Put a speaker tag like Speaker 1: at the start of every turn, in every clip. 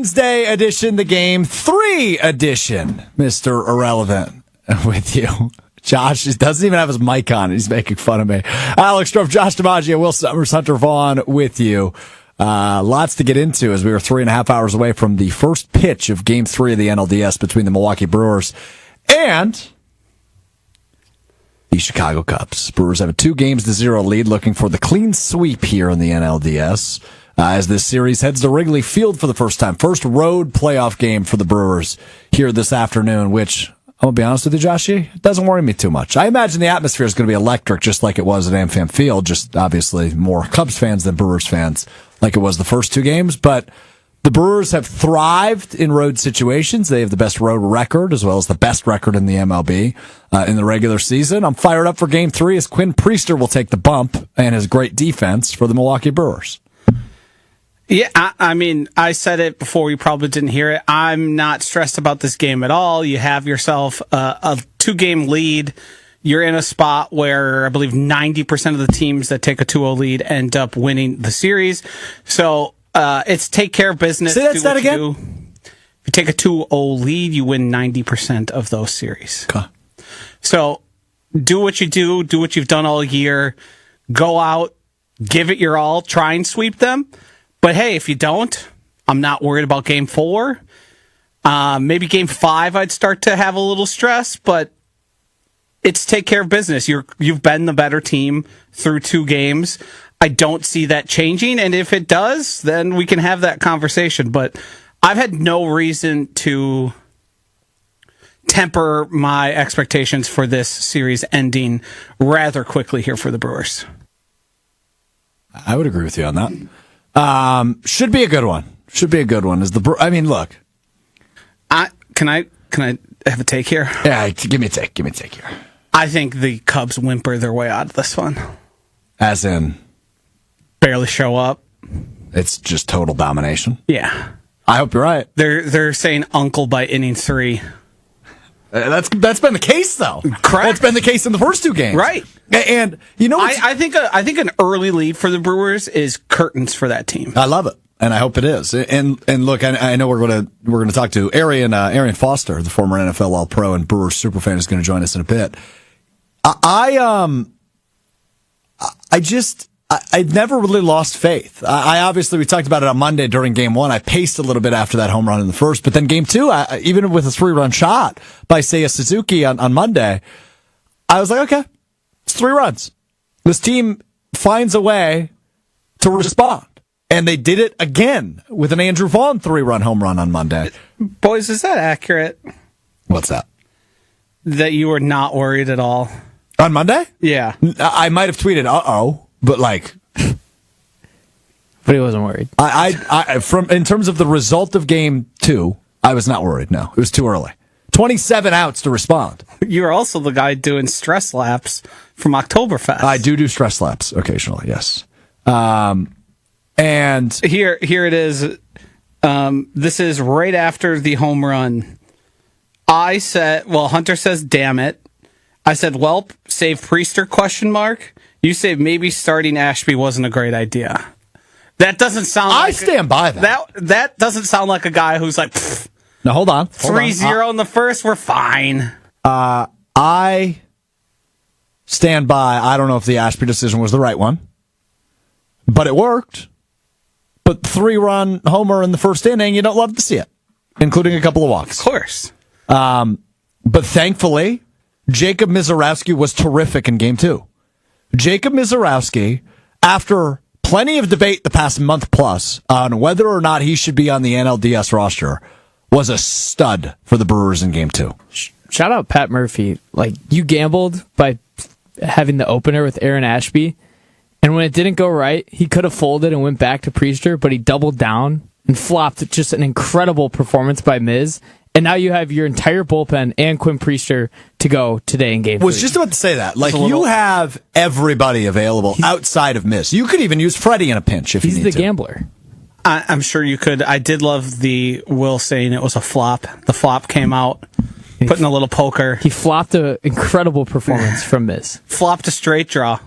Speaker 1: Wednesday edition, the Game 3 edition, Mr. Irrelevant, with you. Josh doesn't even have his mic on. He's making fun of me. Alex Strouf, Josh DiMaggio, Will Sommers, Hunter Vaughn with you. Lots to get into as we were 3.5 hours away from the first pitch of Game 3 of the NLDS between the Milwaukee Brewers and the Chicago Cubs. Brewers have a 2-0 lead, looking for the clean sweep here in the NLDS as this series heads to Wrigley Field for the first time. First road playoff game for the Brewers here this afternoon, which, I'm going to be honest with you, JOSHY, it doesn't worry me too much. I imagine the atmosphere is going to be electric, just like it was at AmFam Field, just obviously more Cubs fans than Brewers fans, like it was the first two games. But the Brewers have thrived in road situations. They have the best road record, as well as the best record in the MLB in the regular season. I'm fired up for Game 3 as Quinn will take the bump and his great defense for the Milwaukee Brewers.
Speaker 2: Yeah, I mean, I said it before, you probably didn't hear it. I'm not stressed about this game at all. You have yourself a 2-game lead. You're in a spot where I believe 90% of the teams that take a 2-0 lead end up winning the series. So it's take care of business.
Speaker 1: Say that again?
Speaker 2: If you take a 2-0 lead, you win 90% of those series.
Speaker 1: Okay.
Speaker 2: So do what you do what you've done all year. Go out, give it your all, try and sweep them. But hey, if you don't, I'm not worried about Game 4. Maybe Game 5 I'd start to have a little stress, but it's take care of business. You've been the better team through 2 games. I don't see that changing, and if it does, then we can have that conversation. But I've had no reason to temper my expectations for this series ending rather quickly here for the Brewers.
Speaker 1: I would agree with you on that. Should be a good one. I mean, look.
Speaker 2: Can I have a take here?
Speaker 1: Yeah, give me a take here.
Speaker 2: I think the Cubs whimper their way out of this one.
Speaker 1: As in?
Speaker 2: Barely show up.
Speaker 1: It's just total domination?
Speaker 2: Yeah.
Speaker 1: I hope you're right.
Speaker 2: They're saying uncle by inning 3.
Speaker 1: That's been the case, though.
Speaker 2: Correct.
Speaker 1: That's been the case in the first 2 games.
Speaker 2: Right.
Speaker 1: And you know,
Speaker 2: I think an early lead for the Brewers is curtains for that team.
Speaker 1: I love it, and I hope it is. And look, I know we're going to talk to Arian Foster, the former NFL All-Pro and Brewers superfan, is going to join us in a bit. I never really lost faith. I obviously, we talked about it on Monday during Game 1. I paced a little bit after that home run in the first, but then Game 2, even with a 3-run shot by Seiya Suzuki on Monday, I was like, okay, it's 3 runs. This team finds a way to respond. And they did it again with an Andrew Vaughn 3-run home run on Monday.
Speaker 2: Boys, is that accurate?
Speaker 1: What's that?
Speaker 2: That you were not worried at all?
Speaker 1: On Monday?
Speaker 2: Yeah.
Speaker 1: I might have tweeted, but like...
Speaker 3: But he wasn't worried.
Speaker 1: In terms of the result of Game 2, I was not worried, no. It was too early. 27 outs to respond.
Speaker 2: You're also the guy doing stress laps from Oktoberfest.
Speaker 1: I do stress laps occasionally, yes. And
Speaker 2: here it is. This is right after the home run. I said, Hunter says, damn it. I said, welp, save Priester, ? You say maybe starting Ashby wasn't a great idea. That doesn't sound like...
Speaker 1: I stand by that.
Speaker 2: That doesn't sound like a guy who's like,
Speaker 1: now, hold on.
Speaker 2: 3-0 in the first, we're fine.
Speaker 1: I stand by, I don't know if the Ashby decision was the right one, but it worked. But 3-run homer in the first inning, you don't love to see it, including a couple of walks.
Speaker 2: Of course.
Speaker 1: But thankfully, Jacob Misiorowski was terrific in Game 2. Jacob Misiorowski, after plenty of debate the past month plus on whether or not he should be on the NLDS roster, was a stud for the Brewers in Game 2.
Speaker 3: Shout out Pat Murphy. Like, you gambled by having the opener with Aaron Ashby, and when it didn't go right, he could have folded and went back to Priester, but he doubled down and flopped. Just an incredible performance by Miz. And now you have your entire bullpen and Quinn Priester to go today in Game 3.
Speaker 1: Was just about to say that. Like, you have everybody available outside of Miz. You could even use Freddie in a pinch if you need to.
Speaker 3: He's the gambler.
Speaker 2: I'm sure you could. I did love the Will saying it was a flop. The flop came out, putting a little poker.
Speaker 3: He flopped an incredible performance from Miz.
Speaker 2: Flopped a straight draw.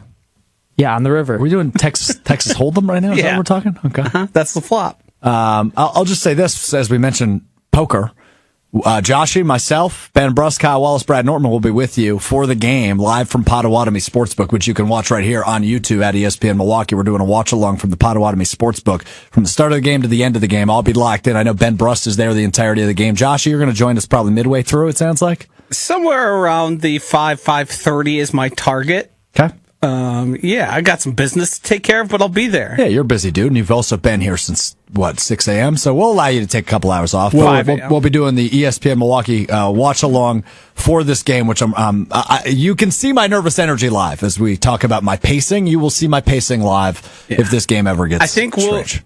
Speaker 3: Yeah, on the river.
Speaker 1: Are we doing Texas Hold'em right now? Is that what we're talking? Okay.
Speaker 2: That's the flop.
Speaker 1: I'll just say this, as we mentioned, poker. Joshy, myself, Ben Bruss, Kyle Wallace, Brad Nortman will be with you for the game live from Potawatomi Sportsbook, which you can watch right here on YouTube at ESPN Milwaukee. We're doing a watch along from the Potawatomi Sportsbook from the start of the game to the end of the game. I'll be locked in. I know Ben Bruss is there the entirety of the game. Joshy, you're going to join us probably midway through, it sounds like?
Speaker 2: Somewhere around the 5:30 is my target.
Speaker 1: Okay.
Speaker 2: Yeah, I got some business to take care of, but I'll be there.
Speaker 1: Yeah, you're a busy dude, and you've also been here since, 6 a.m., so we'll allow you to take a couple hours off.
Speaker 2: 5 a.m.
Speaker 1: We'll be doing the ESPN Milwaukee watch-along for this game, which you can see my nervous energy live as we talk about my pacing. You will see my pacing live if this game ever gets strange.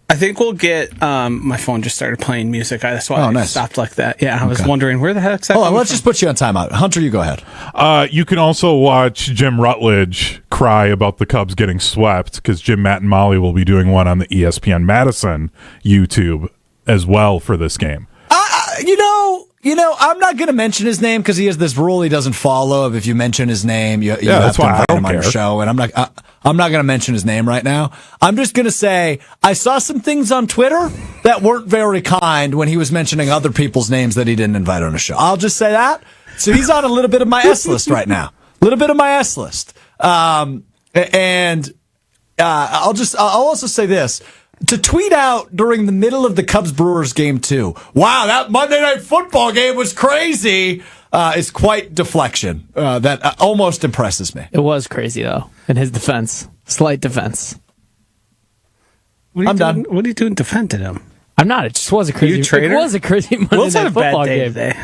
Speaker 2: I think we'll get. My phone just started playing music. That's why I stopped like that. Yeah, I was wondering where the heck's that.
Speaker 1: Oh, let's just put you on timeout. Hunter, you go ahead.
Speaker 4: You can also watch Jim Rutledge cry about the Cubs getting swept because Jim, Matt, and Molly will be doing one on the ESPN Madison YouTube as well for this game.
Speaker 1: I'm not going to mention his name because he has this rule he doesn't follow of if you mention his name, you
Speaker 4: that's
Speaker 1: have to
Speaker 4: why
Speaker 1: invite
Speaker 4: I
Speaker 1: him
Speaker 4: don't
Speaker 1: on your
Speaker 4: care.
Speaker 1: show. And I'm not going to mention his name right now. I'm just going to say I saw some things on Twitter that weren't very kind when he was mentioning other people's names that he didn't invite on a show. I'll just say that. So he's on a little bit of my S list right now. A little bit of my S list. I'll also say this. To tweet out during the middle of the Cubs-Brewers game 2, wow, that Monday Night Football game was crazy, is quite deflection. That almost impresses me.
Speaker 3: It was crazy, though, in his defense. Slight defense.
Speaker 2: I'm done. What are you doing defending him?
Speaker 3: I'm not. It just was a crazy.
Speaker 2: You traitor?
Speaker 3: It was a crazy Monday
Speaker 2: Will's
Speaker 3: Night
Speaker 2: had a bad
Speaker 3: Football
Speaker 2: day
Speaker 3: game.
Speaker 2: today.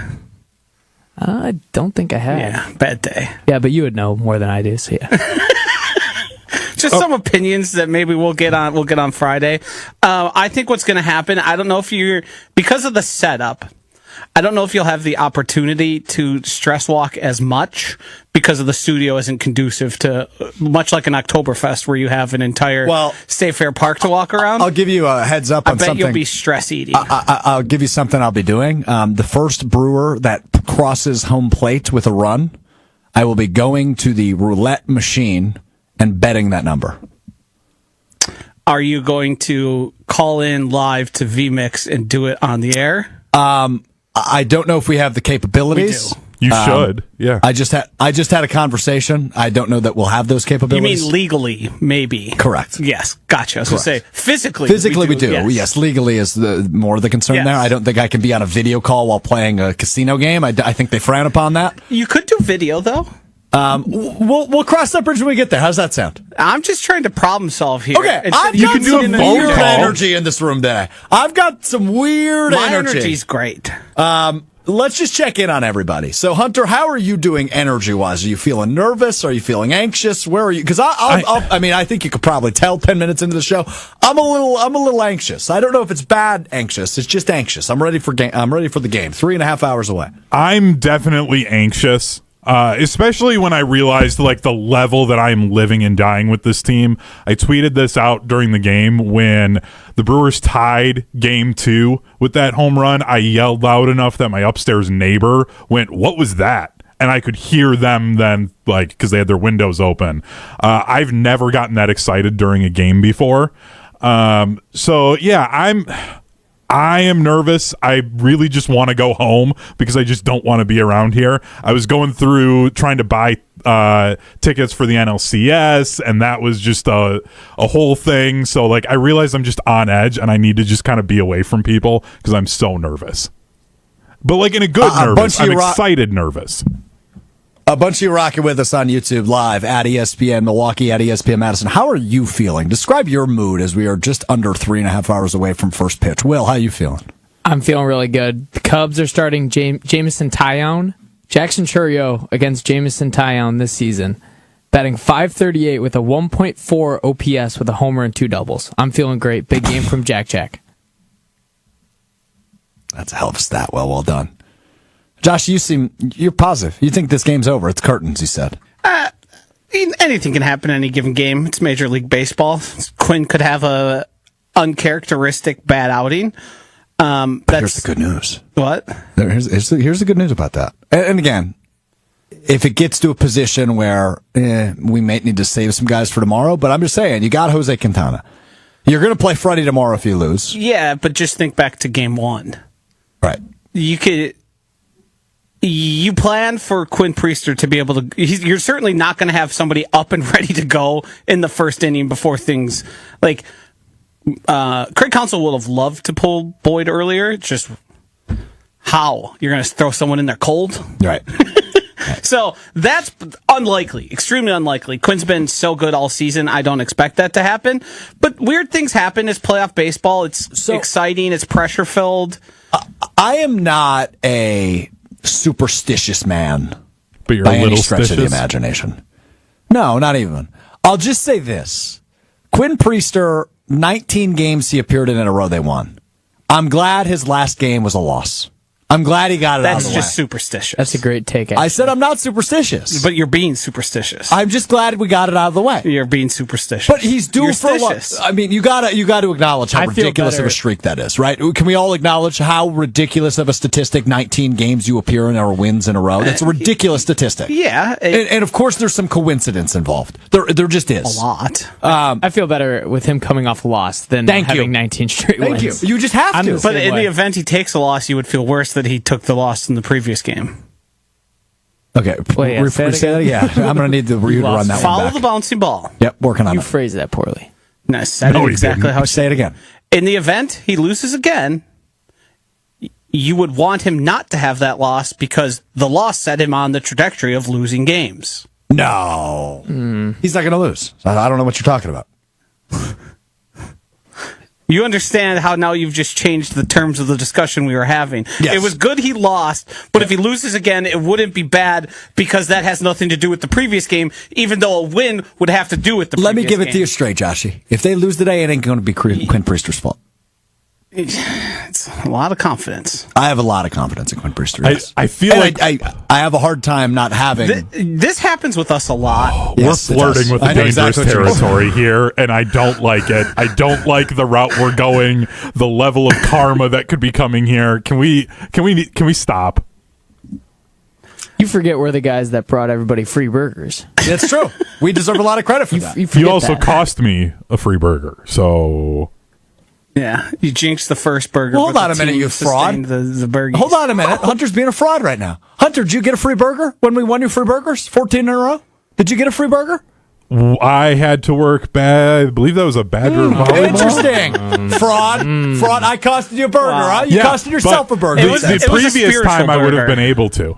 Speaker 3: I don't think I have.
Speaker 2: Yeah, bad day.
Speaker 3: Yeah, but you would know more than I do, so yeah.
Speaker 2: Just some opinions that maybe we'll get on Friday. I think what's going to happen, I don't know if because of the setup, I don't know if you'll have the opportunity to stress walk as much because of the studio isn't conducive to, much like an Oktoberfest where you have an entire State Fair Park to walk around.
Speaker 1: I'll give you a heads up on something.
Speaker 2: I bet you'll be stress eating.
Speaker 1: I'll give you something I'll be doing. The first brewer that crosses home plate with a run, I will be going to the roulette machine and betting that number.
Speaker 2: Are you going to call in live to VMix and do it on the air?
Speaker 1: I don't know if we have the capabilities.
Speaker 2: We do.
Speaker 4: You should, yeah.
Speaker 1: I just had a conversation. I don't know that we'll have those
Speaker 2: You
Speaker 1: capabilities.
Speaker 2: mean legally, maybe?
Speaker 1: Correct.
Speaker 2: Yes, gotcha. I was going to say, physically
Speaker 1: we do. Yes, legally is the more the concern there. I don't think I can be on a video call while playing a casino game. I think they frown upon that.
Speaker 2: You could do video, though.
Speaker 1: We'll cross that bridge when we get there. How's that sound?
Speaker 2: I'm just trying to problem solve here.
Speaker 1: Okay,
Speaker 4: You can do a phone
Speaker 1: weird
Speaker 4: call.
Speaker 1: energy in this room today. I've got some weird
Speaker 2: My
Speaker 1: energy.
Speaker 2: energy's great.
Speaker 1: Let's just check in on everybody. So, Hunter, how are you doing energy-wise? Are you feeling nervous? Are you feeling anxious? Where are you? Because I think you could probably tell 10 minutes into the show. I'm a little anxious. I don't know if it's bad anxious. It's just anxious. I'm ready for the game. 3.5 hours away.
Speaker 4: I'm definitely anxious. Especially when I realized the level that I'm living and dying with this team. I tweeted this out during the game when the Brewers tied game 2 with that home run. I yelled loud enough that my upstairs neighbor went, "What was that?" And I could hear them then, because they had their windows open. I've never gotten that excited during a game before. So yeah, I am nervous. I really just want to go home because I just don't want to be around here. I was going through trying to buy tickets for the NLCS, and that was just a whole thing. So I realized I'm just on edge, and I need to just kind of be away from people because I'm so nervous. But in a good nervous. I'm excited nervous.
Speaker 1: A bunch of you rocking with us on YouTube live at ESPN Milwaukee, at ESPN Madison. How are you feeling? Describe your mood as we are just under 3.5 hours away from first pitch. Will, how are you feeling?
Speaker 3: I'm feeling really good. The Cubs are starting Jameson Taillon, Jackson Chourio against Jameson Taillon this season, batting .538 with a 1.4 OPS with a homer and 2 doubles. I'm feeling great. Big game from Jack.
Speaker 1: That's a hell of a stat. Well done. Josh, you're positive. You think this game's over. It's curtains, you said.
Speaker 2: Anything can happen in any given game. It's Major League Baseball. Quinn could have a uncharacteristic bad outing.
Speaker 1: Here's the good news.
Speaker 2: What?
Speaker 1: Here's the good news about that. And again, if it gets to a position where we may need to save some guys for tomorrow, but I'm just saying, you got Jose Quintana. You're going to play Freddie tomorrow if you lose.
Speaker 2: Yeah, but just think back to game 1.
Speaker 1: Right.
Speaker 2: You plan for Quinn Priester to be able to. You're certainly not going to have somebody up and ready to go in the first inning before things like. Craig Counsell would have loved to pull Boyd earlier. It's just how you're going to throw someone in there cold,
Speaker 1: Right.
Speaker 2: So that's unlikely, extremely unlikely. Quinn's been so good all season. I don't expect that to happen. But weird things happen. It's playoff baseball. It's exciting. It's pressure filled.
Speaker 1: I am not a superstitious man
Speaker 4: But you're
Speaker 1: by
Speaker 4: a
Speaker 1: any
Speaker 4: little
Speaker 1: stretch of the
Speaker 4: stitious.
Speaker 1: imagination. No, not even. I'll just say this. Quinn Priester, 19 games he appeared in a row they won. I'm glad his last game was a loss. I'm glad he got it out of
Speaker 2: That's
Speaker 1: the
Speaker 2: just
Speaker 1: way.
Speaker 2: superstitious.
Speaker 3: That's a great take.
Speaker 1: I said I'm not superstitious.
Speaker 2: But you're being superstitious.
Speaker 1: I'm just glad we got it out of the way.
Speaker 2: You're being superstitious.
Speaker 1: But he's due
Speaker 2: You're
Speaker 1: for a lot.
Speaker 2: stitious.
Speaker 1: I mean, you gotta acknowledge how
Speaker 3: I feel
Speaker 1: ridiculous of
Speaker 3: better.
Speaker 1: a streak that is, right? Can we all acknowledge how ridiculous of a statistic 19 games you appear in or wins in a row? That's a ridiculous statistic.
Speaker 2: Yeah.
Speaker 1: And of course, there's some coincidence involved. There just is.
Speaker 2: A lot.
Speaker 3: I feel better with him coming off a loss than
Speaker 1: Thank
Speaker 3: having
Speaker 1: you.
Speaker 3: 19 straight
Speaker 1: Thank
Speaker 3: wins.
Speaker 1: you. You just have
Speaker 3: I'm
Speaker 1: to.
Speaker 3: the
Speaker 2: But
Speaker 3: same
Speaker 2: in
Speaker 3: way.
Speaker 2: the event he takes a loss, you would feel worse that he took the loss in the previous game.
Speaker 1: Okay.
Speaker 3: Wait, yeah, say that
Speaker 1: Yeah, I'm going to need you to run that one
Speaker 2: Follow
Speaker 1: back.
Speaker 2: the bouncing ball.
Speaker 1: Yep, working on
Speaker 3: You
Speaker 1: it.
Speaker 3: phrased that poorly.
Speaker 2: No, I said
Speaker 4: No,
Speaker 2: it
Speaker 4: he
Speaker 2: exactly
Speaker 4: didn't.
Speaker 2: how.
Speaker 1: Say it again.
Speaker 2: In the event he loses again, you would want him not to have that loss because the loss set him on the trajectory of losing games.
Speaker 1: No. He's not going to lose. I don't know what you're talking about.
Speaker 2: You understand how now you've just changed the terms of the discussion we were having.
Speaker 1: Yes.
Speaker 2: It was good he lost, but if he loses again, it wouldn't be bad because that has nothing to do with the previous game, even though a win would have to do with the
Speaker 1: Let me
Speaker 2: previous
Speaker 1: give it
Speaker 2: game.
Speaker 1: to you straight, Joshy. If they lose today, it ain't going to be Quinn Priester's fault.
Speaker 2: It's a lot of confidence.
Speaker 1: I have a lot of confidence in Quinn Priester. Yes.
Speaker 4: I feel
Speaker 1: And
Speaker 4: like
Speaker 1: I have a hard time not having.
Speaker 2: This happens with us a lot.
Speaker 1: Yes,
Speaker 4: we're
Speaker 1: it does.
Speaker 4: flirting with the
Speaker 1: I know
Speaker 4: dangerous
Speaker 1: exactly what you mean.
Speaker 4: territory here, and I don't like it. I don't like the route we're going, the level of karma that could be coming here. Can we stop?
Speaker 3: You forget we're the guys that brought everybody free burgers.
Speaker 1: That's true. We deserve a lot of credit for that.
Speaker 3: You forget
Speaker 4: You also
Speaker 3: that.
Speaker 4: cost me a free burger, so
Speaker 2: Yeah, you jinxed the first burger.
Speaker 1: Well, hold
Speaker 2: but
Speaker 1: on
Speaker 2: the
Speaker 1: a minute,
Speaker 2: team
Speaker 1: you fraud.
Speaker 2: sustained The burger.
Speaker 1: Hold on a minute. Hunter's being a fraud right now. Hunter, did you get a free burger when we won you free burgers? 14 in a row? Did you get a free burger?
Speaker 4: I had to work bad. I believe that was a Badger volleyball.
Speaker 1: Interesting. Fraud. I costed you a burger, huh? You costed yourself
Speaker 4: but
Speaker 1: a burger.
Speaker 2: It
Speaker 4: The,
Speaker 2: was-
Speaker 4: the
Speaker 2: it was a
Speaker 4: previous time
Speaker 2: spiritual
Speaker 4: I would have
Speaker 2: burger.
Speaker 4: been able to.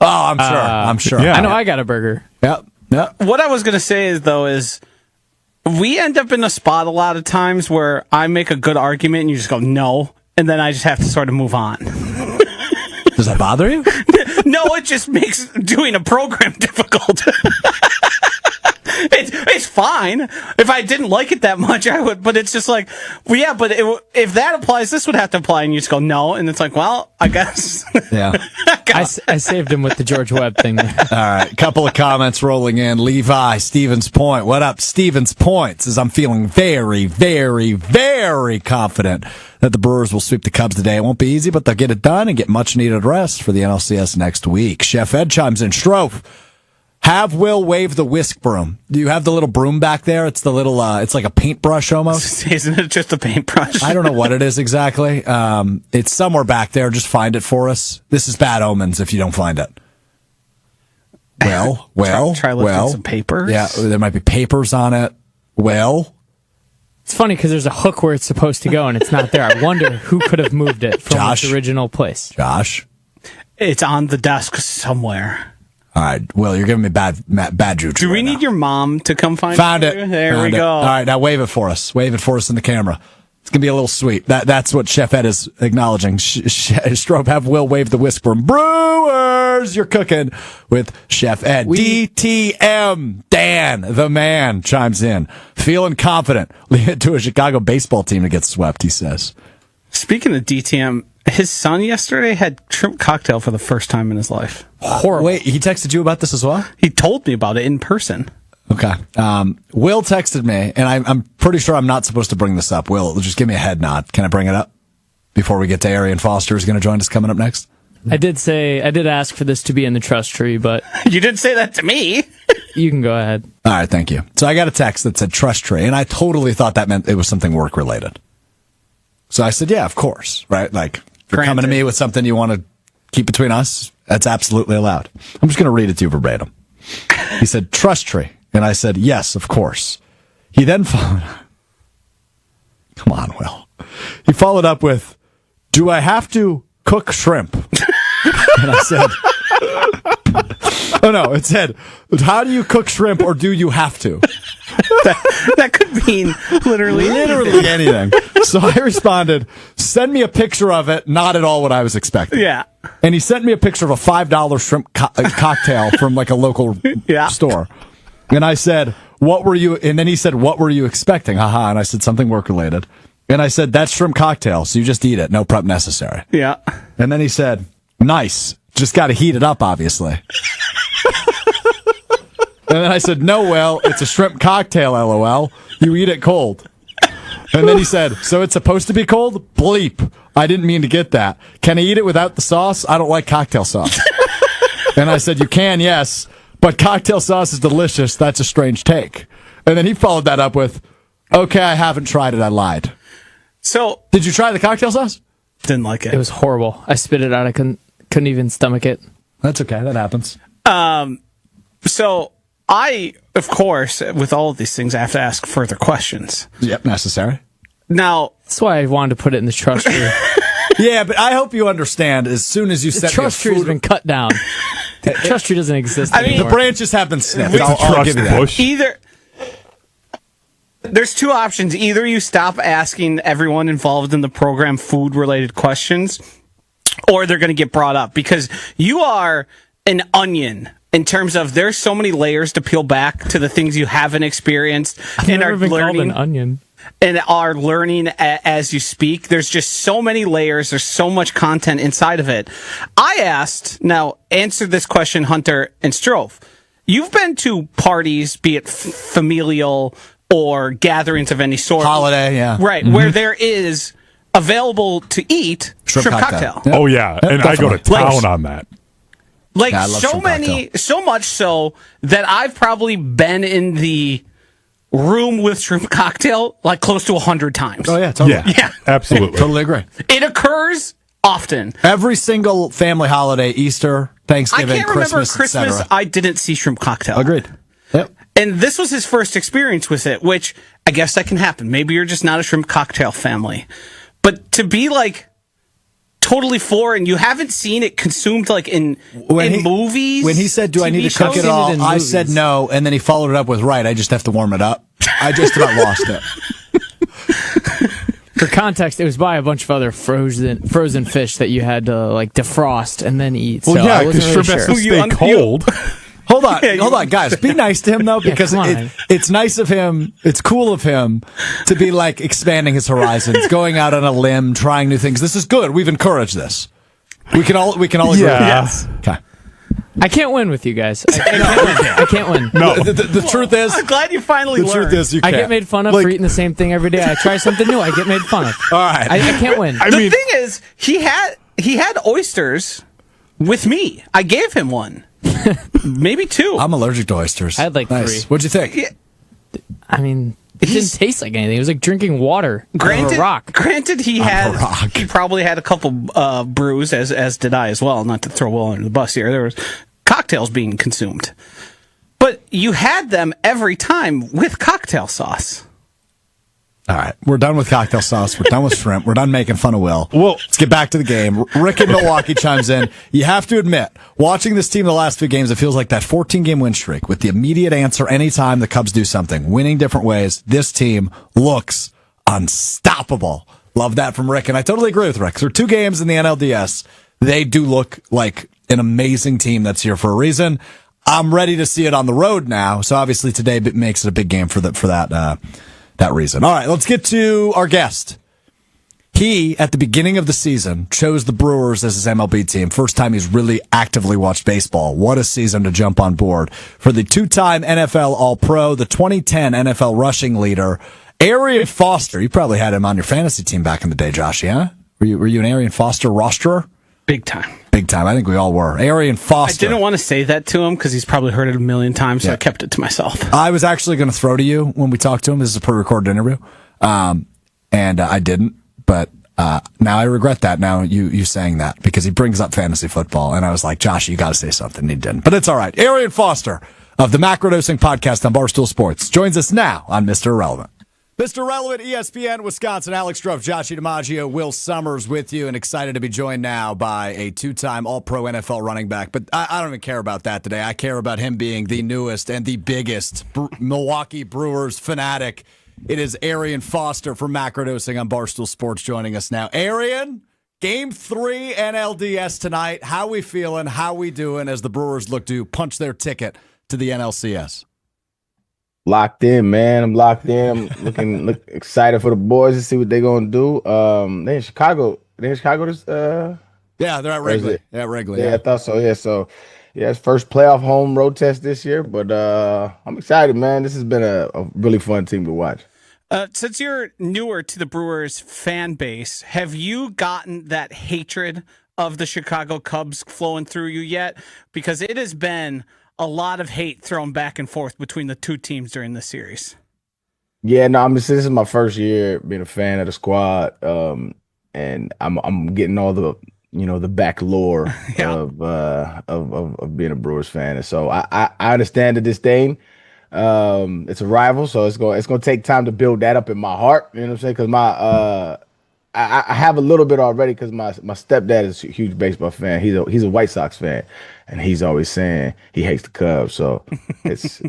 Speaker 1: Oh, I'm sure.
Speaker 4: yeah.
Speaker 3: I know I got a burger.
Speaker 1: Yep.
Speaker 2: What I was going to say is we end up in a spot a lot of times where I make a good argument and you just go no, and then I just have to sort of move on.
Speaker 1: Does that bother you?
Speaker 2: No, it just makes doing a program difficult. It's fine. If I didn't like it that much, I would. But it's just like, well, yeah. But if that applies, this would have to apply, and you just go no, and it's like, well, I guess.
Speaker 1: Yeah.
Speaker 3: I saved him with the George Webb thing.
Speaker 1: All right, couple of comments rolling in. Levi, Stevens Point. What up, Stevens Point? Says, I'm feeling very, very, very confident that the Brewers will sweep the Cubs today. It won't be easy, but they'll get it done and get much needed rest for the NLCS next week. Chef Ed chimes in. Strouf, have Will wave the whisk broom. Do you have the little broom back there? It's the little, it's like a paintbrush almost.
Speaker 2: Isn't it just a paintbrush?
Speaker 1: I don't know what it is exactly. It's somewhere back there. Just find it for us. This is bad omens if you don't find it.
Speaker 2: Try lifting some papers.
Speaker 1: Yeah, there might be papers on it. Well,
Speaker 3: It's funny because there's a hook where it's supposed to go and it's not there. I wonder who could have moved it from
Speaker 1: Josh.
Speaker 3: its original place.
Speaker 1: Josh.
Speaker 2: It's on the desk somewhere.
Speaker 1: All right. Well, you're giving me bad juju.
Speaker 2: Do we
Speaker 1: right
Speaker 2: need
Speaker 1: now.
Speaker 2: your mom to come find
Speaker 1: Found
Speaker 2: it?
Speaker 1: it.
Speaker 2: There
Speaker 1: Found
Speaker 2: we
Speaker 1: it.
Speaker 2: go.
Speaker 1: All right, now wave it for us. Wave it for us in the camera. It's gonna be a little sweet. That's what Chef Ed is acknowledging. Strobe, have Will wave the whisk broom. Brewers, you're cooking with Chef Ed. DTM Dan, the man, chimes in, feeling confident. Leave it to a Chicago baseball team to get swept. He says.
Speaker 2: Speaking of DTM, his son yesterday had shrimp cocktail for the first time in his life.
Speaker 1: Horrible. Wait, he texted you about this as well?
Speaker 2: He told me about it in person.
Speaker 1: Okay. Will texted me, and I'm pretty sure I'm not supposed to bring this up. Will, just give me a head nod. Can I bring it up before we get to Arian Foster, who's going to join us coming up next?
Speaker 3: I did ask for this to be in the trust tree, but
Speaker 2: You didn't say that to me.
Speaker 3: You can go ahead.
Speaker 1: All right, thank you. So I got a text that said trust tree, and I totally thought that meant it was something work related. So I said, yeah, of course, right? Like, if you're coming to me with something you want to keep between us, that's absolutely allowed. I'm just going to read it to you verbatim. He said, trust tree. And I said, yes, of course. He then followed, come on, Will. He followed up with, do I have to cook shrimp? And I said, oh no, it said, how do you cook shrimp or do you have to?
Speaker 2: That could mean literally
Speaker 1: anything. So I responded, send me a picture of it, not at all what I was expecting.
Speaker 2: Yeah.
Speaker 1: And he sent me a picture of a $5 shrimp cocktail from like a local store. And I said, what were you, and then he said, what were you expecting? Haha. And I said, something work related. And I said, that's shrimp cocktail, so you just eat it, no prep necessary.
Speaker 2: Yeah.
Speaker 1: And then he said, nice, just got to heat it up, obviously. And then I said, no, well, it's a shrimp cocktail, LOL. You eat it cold. And then he said, so it's supposed to be cold? Bleep. I didn't mean to get that. Can I eat it without the sauce? I don't like cocktail sauce. And I said, you can, yes, but cocktail sauce is delicious. That's a strange take. And then he followed that up with, okay, I haven't tried it. I lied.
Speaker 2: So,
Speaker 1: did you try the cocktail sauce?
Speaker 2: Didn't like it.
Speaker 3: It was horrible. I spit it out. I couldn't even stomach it.
Speaker 1: That's okay. That happens.
Speaker 2: So I, of course, with all of these things, I have to ask further questions.
Speaker 1: Yep, necessary.
Speaker 2: Now,
Speaker 3: that's why I wanted to put it in the trust tree.
Speaker 1: Yeah, but I hope you understand. As soon as you
Speaker 3: the
Speaker 1: set
Speaker 3: trust tree has been cut down. The trust tree doesn't exist anymore.
Speaker 1: The branches have been snipped.
Speaker 4: It's a
Speaker 1: I'll give you that.
Speaker 4: bush.
Speaker 2: There's two options. Either you stop asking everyone involved in the program food-related questions, or they're going to get brought up, because you are an onion in terms of there's so many layers to peel back to the things you haven't experienced
Speaker 3: and are learning. An onion.
Speaker 2: And are learning as you speak. There's just so many layers. There's so much content inside of it. I asked, now answer this question, Hunter and Strouf. You've been to parties, be it familial or gatherings of any sort.
Speaker 1: Holiday, yeah.
Speaker 2: Right, where there is available to eat shrimp cocktail.
Speaker 1: Yep.
Speaker 4: Oh, yeah. And
Speaker 1: Definitely.
Speaker 4: I go to town on that.
Speaker 2: Like,
Speaker 1: Yeah, I love
Speaker 2: so
Speaker 1: shrimp
Speaker 2: many,
Speaker 1: cocktail.
Speaker 2: so much so that I've probably been in the room with shrimp cocktail like close to 100 times.
Speaker 1: Oh, yeah, totally.
Speaker 2: Yeah.
Speaker 4: Absolutely.
Speaker 1: Totally agree.
Speaker 2: It occurs often.
Speaker 1: Every single family holiday, Easter,
Speaker 2: I
Speaker 1: Thanksgiving,
Speaker 2: can't remember
Speaker 1: Christmas,
Speaker 2: Christmas
Speaker 1: etc.
Speaker 2: I didn't see shrimp cocktail.
Speaker 1: Agreed. Yep.
Speaker 2: And this was his first experience with it, which I guess that can happen. Maybe you're just not a shrimp cocktail family. But to be like totally foreign, you haven't seen it consumed like in movies.
Speaker 1: When he said, do I need to cook
Speaker 3: shows?
Speaker 1: it all?
Speaker 3: Seen it in
Speaker 1: I
Speaker 3: movies.
Speaker 1: said no, and then he followed it up with, right, I just have to warm it up. I just about lost it.
Speaker 3: For context, it was by a bunch of other frozen fish that you had to like defrost and then eat.
Speaker 4: Well,
Speaker 3: so
Speaker 4: yeah,
Speaker 3: I wasn't
Speaker 4: because
Speaker 3: really
Speaker 4: shrimp
Speaker 3: sure.
Speaker 4: has to stay cold.
Speaker 1: Hold on, guys. Be nice to him, though, because
Speaker 3: come on.
Speaker 1: it's nice of him. It's cool of him to be like expanding his horizons, going out on a limb, trying new things. This is good. We've encouraged this. We can all agree.
Speaker 4: Yeah.
Speaker 2: Yes.
Speaker 1: Okay.
Speaker 3: I can't win with you guys. I can't win.
Speaker 4: No.
Speaker 1: The truth is,
Speaker 2: I'm glad you finally
Speaker 1: the
Speaker 2: learned.
Speaker 1: truth is, you
Speaker 3: I
Speaker 1: can't.
Speaker 3: get made fun of
Speaker 1: Like,
Speaker 3: for eating the same thing every day. I try something new. I get made fun of.
Speaker 1: All right.
Speaker 3: I can't win.
Speaker 4: I
Speaker 2: The
Speaker 4: mean,
Speaker 2: thing is, he had oysters with me. I gave him one. Maybe two.
Speaker 1: I'm allergic to oysters.
Speaker 3: I had like
Speaker 1: Nice.
Speaker 3: 3.
Speaker 1: What'd you think?
Speaker 2: Yeah.
Speaker 3: I mean, it
Speaker 2: He's-
Speaker 3: didn't taste like anything. It was like drinking water out of a rock.
Speaker 2: Granted, he probably had a couple brews, as did I as well. Not to throw Will under the bus here. There was cocktails being consumed, but you had them every time with cocktail sauce.
Speaker 1: All right. We're done with cocktail sauce. We're done with shrimp. We're done making fun of Will.
Speaker 4: Well-
Speaker 1: Let's get back to the game. Rick in Milwaukee chimes in. You have to admit, watching this team the last few games, it feels like that 14-game win streak with the immediate answer anytime the Cubs do something, winning different ways. This team looks unstoppable. Love that from Rick. And I totally agree with Rick. Through 2 games in the NLDS, they do look like an amazing team that's here for a reason. I'm ready to see it on the road now. So obviously today makes it a big game for that reason. All right, let's get to our guest. He, at the beginning of the season, chose the Brewers as his MLB team. First time he's really actively watched baseball. What a season to jump on board. For the 2-time NFL All-Pro, the 2010 NFL rushing leader, Arian Foster. You probably had him on your fantasy team back in the day, Josh, yeah? Were you an Arian Foster rosterer?
Speaker 2: Big time.
Speaker 1: Big time. I think we all were. Arian Foster.
Speaker 2: I didn't want to say that to him because he's probably heard it a million times, so I kept it to myself.
Speaker 1: I was actually going to throw to you when we talked to him. This is a pre-recorded interview. And I didn't, but now I regret that. Now you saying that because he brings up fantasy football, and I was like, Josh, you got to say something. He didn't, but it's all right. Arian Foster of the Macrodosing Podcast on Barstool Sports joins us now on Mr. Irrelevant. Mr. Irrelevant, ESPN, Wisconsin. Alex Strouf, JOSHY, DiMaggio, Will Sommers with you, and excited to be joined now by a two-time All-Pro NFL running back. But I don't even care about that today. I care about him being the newest and the biggest Milwaukee Brewers fanatic. It is Arian Foster from Macrodosing on Barstool Sports joining us now. Arian, Game 3 NLDS tonight. How we feeling? How we doing as the Brewers look to punch their ticket to the NLCS?
Speaker 5: Locked in, man. I'm locked in. I'm look excited for the boys to see what they're gonna do. They're in Chicago. This
Speaker 1: Yeah, they're at Wrigley. Yeah, Wrigley.
Speaker 5: Yeah, I thought so. Yeah, it's first playoff home road test this year, but I'm excited, man. This has been a really fun team to watch.
Speaker 2: Since you're newer to the Brewers fan base, have you gotten that hatred of the Chicago Cubs flowing through you yet? Because it has been a lot of hate thrown back and forth between the two teams during the series.
Speaker 5: Yeah, no, this is my first year being a fan of the squad, and I'm getting all the the back lore of being a Brewers fan, and so I understand the disdain. It's a rival, so it's gonna take time to build that up in my heart. You know what I'm saying? Because I have a little bit already because my stepdad is a huge baseball fan. He's a White Sox fan, and he's always saying he hates the Cubs. So it's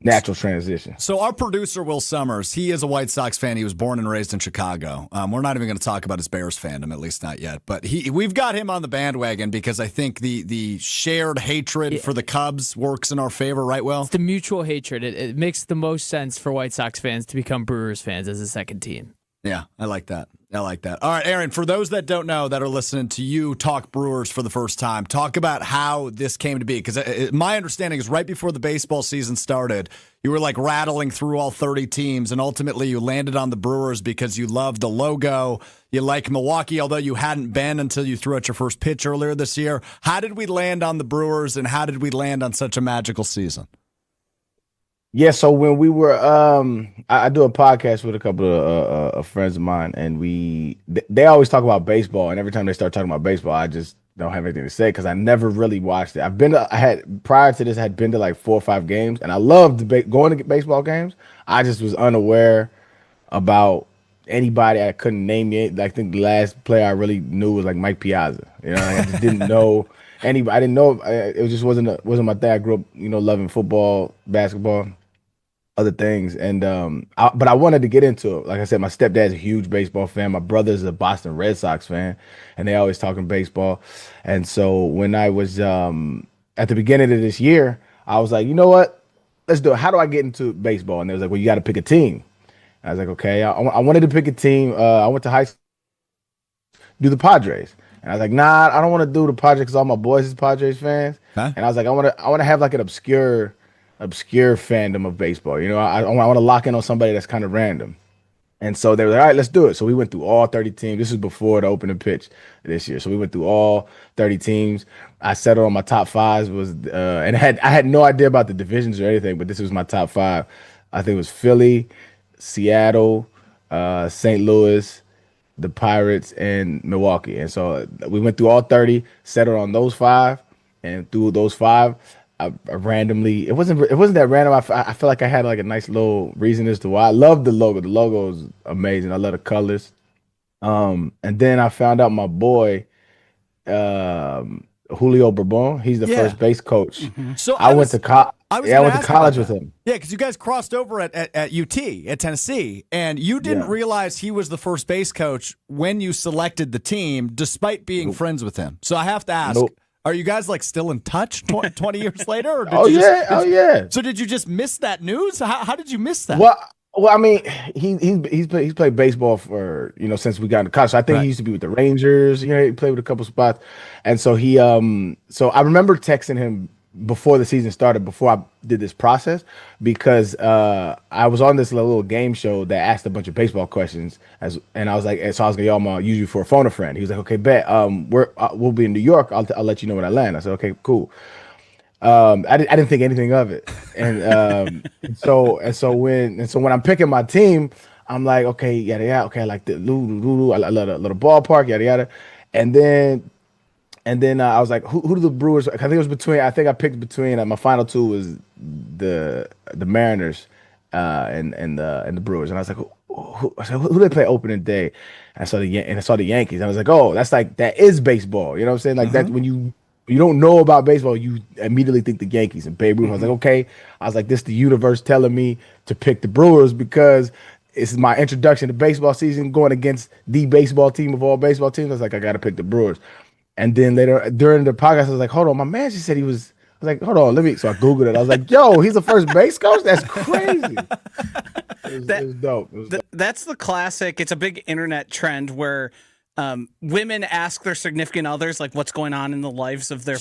Speaker 5: natural transition.
Speaker 1: So our producer, Will Sommers, he is a White Sox fan. He was born and raised in Chicago. We're not even going to talk about his Bears fandom, at least not yet. But we've got him on the bandwagon because I think the shared hatred for the Cubs works in our favor, right, Will?
Speaker 3: It's the mutual hatred. It makes the most sense for White Sox fans to become Brewers fans as a second team.
Speaker 1: Yeah, I like that. All right, Aaron, for those that don't know, that are listening to you talk Brewers for the first time, talk about how this came to be. Because my understanding is right before the baseball season started, you were like rattling through all 30 teams, and ultimately you landed on the Brewers because you loved the logo. You like Milwaukee, although you hadn't been until you threw out your first pitch earlier this year. How did we land on the Brewers, and how did we land on such a magical season?
Speaker 5: Yeah, so when we were, I do a podcast with a couple of friends of mine, and they always talk about baseball, and every time they start talking about baseball, I just don't have anything to say because I never really watched it. Prior to this, I had been to like 4 or 5 games, and I loved going to baseball games. I just was unaware about anybody. I couldn't name it. I think the last player I really knew was like Mike Piazza. I just didn't know anybody. I didn't know. It just wasn't my thing. I grew up, loving football, basketball, other things, and but I wanted to get into it. Like I said, my stepdad's a huge baseball fan. My brother's a Boston Red Sox fan, and they always talking baseball. And so when I was at the beginning of this year, I was like, you know what, let's do it. How do I get into baseball? And they was like, well, you got to pick a team. And I was like, okay. I wanted to pick a team. I went to high school, do the Padres. And I was like, nah, I don't want to do the Padres because all my boys is Padres fans. Huh? And I was like, I want to have like an obscure fandom of baseball. I want to lock in on somebody that's kind of random. And so they were like, all right, let's do it. So we went through all 30 teams. This was before the opening pitch this year. So we went through all 30 teams. I settled on my top 5 and I had no idea about the divisions or anything, but this was my top 5. I think it was Philly, Seattle, St. Louis, the Pirates, and Milwaukee. And so we went through all 30, settled on those 5, and through those 5, I randomly, it wasn't that random. I feel like I had like a nice little reason as to why. I love the logo. The logo is amazing. I love the colors. And then I found out my boy, Julio Bourbon, he's the first base coach. Mm-hmm. So I went to college with him.
Speaker 1: Yeah, because you guys crossed over at UT, at Tennessee, and you didn't realize he was the first base coach when you selected the team, despite being friends with him. So I have to ask, are you guys like still in touch 20 years later? Or
Speaker 5: yeah.
Speaker 1: So did you just miss that news? How did you miss that?
Speaker 5: Well, I mean, he's played baseball for since we got into college. So I think he used to be with the Rangers. He played with a couple spots, and so so I remember texting him before the season started, before I did this process, because I was on this little game show that asked a bunch of baseball questions, and I was like, so I was like, yo, I'm gonna use you for a phone a friend. He was like, okay, bet. We'll be in New York. I'll let you know when I land. I said, okay, cool. I didn't think anything of it, and so when I'm picking my team, I'm like, okay, yada yada, okay, I like the Lulu, I love the ballpark, yada yada, and then I was like, who do the Brewers? I think it was between. I think I picked between. My final two was the Mariners and the Brewers, and I was like, who do they play opening day? I saw the Yankees. And I was like, oh, that is baseball. You know what I'm saying? Like that when you don't know about baseball, you immediately think the Yankees and Babe Ruth. I was like, okay. I was like, this is the universe telling me to pick the Brewers because it's my introduction to baseball season, going against the baseball team of all baseball teams. I was like, I got to pick the Brewers. And then later during the podcast, I was like, hold on, my man just said he was. I was like, hold on, so I Googled it. I was like, yo, he's a first base coach? That's crazy. It was dope.
Speaker 2: That's the classic. It's a big internet trend where women ask their significant others like what's going on in the lives of their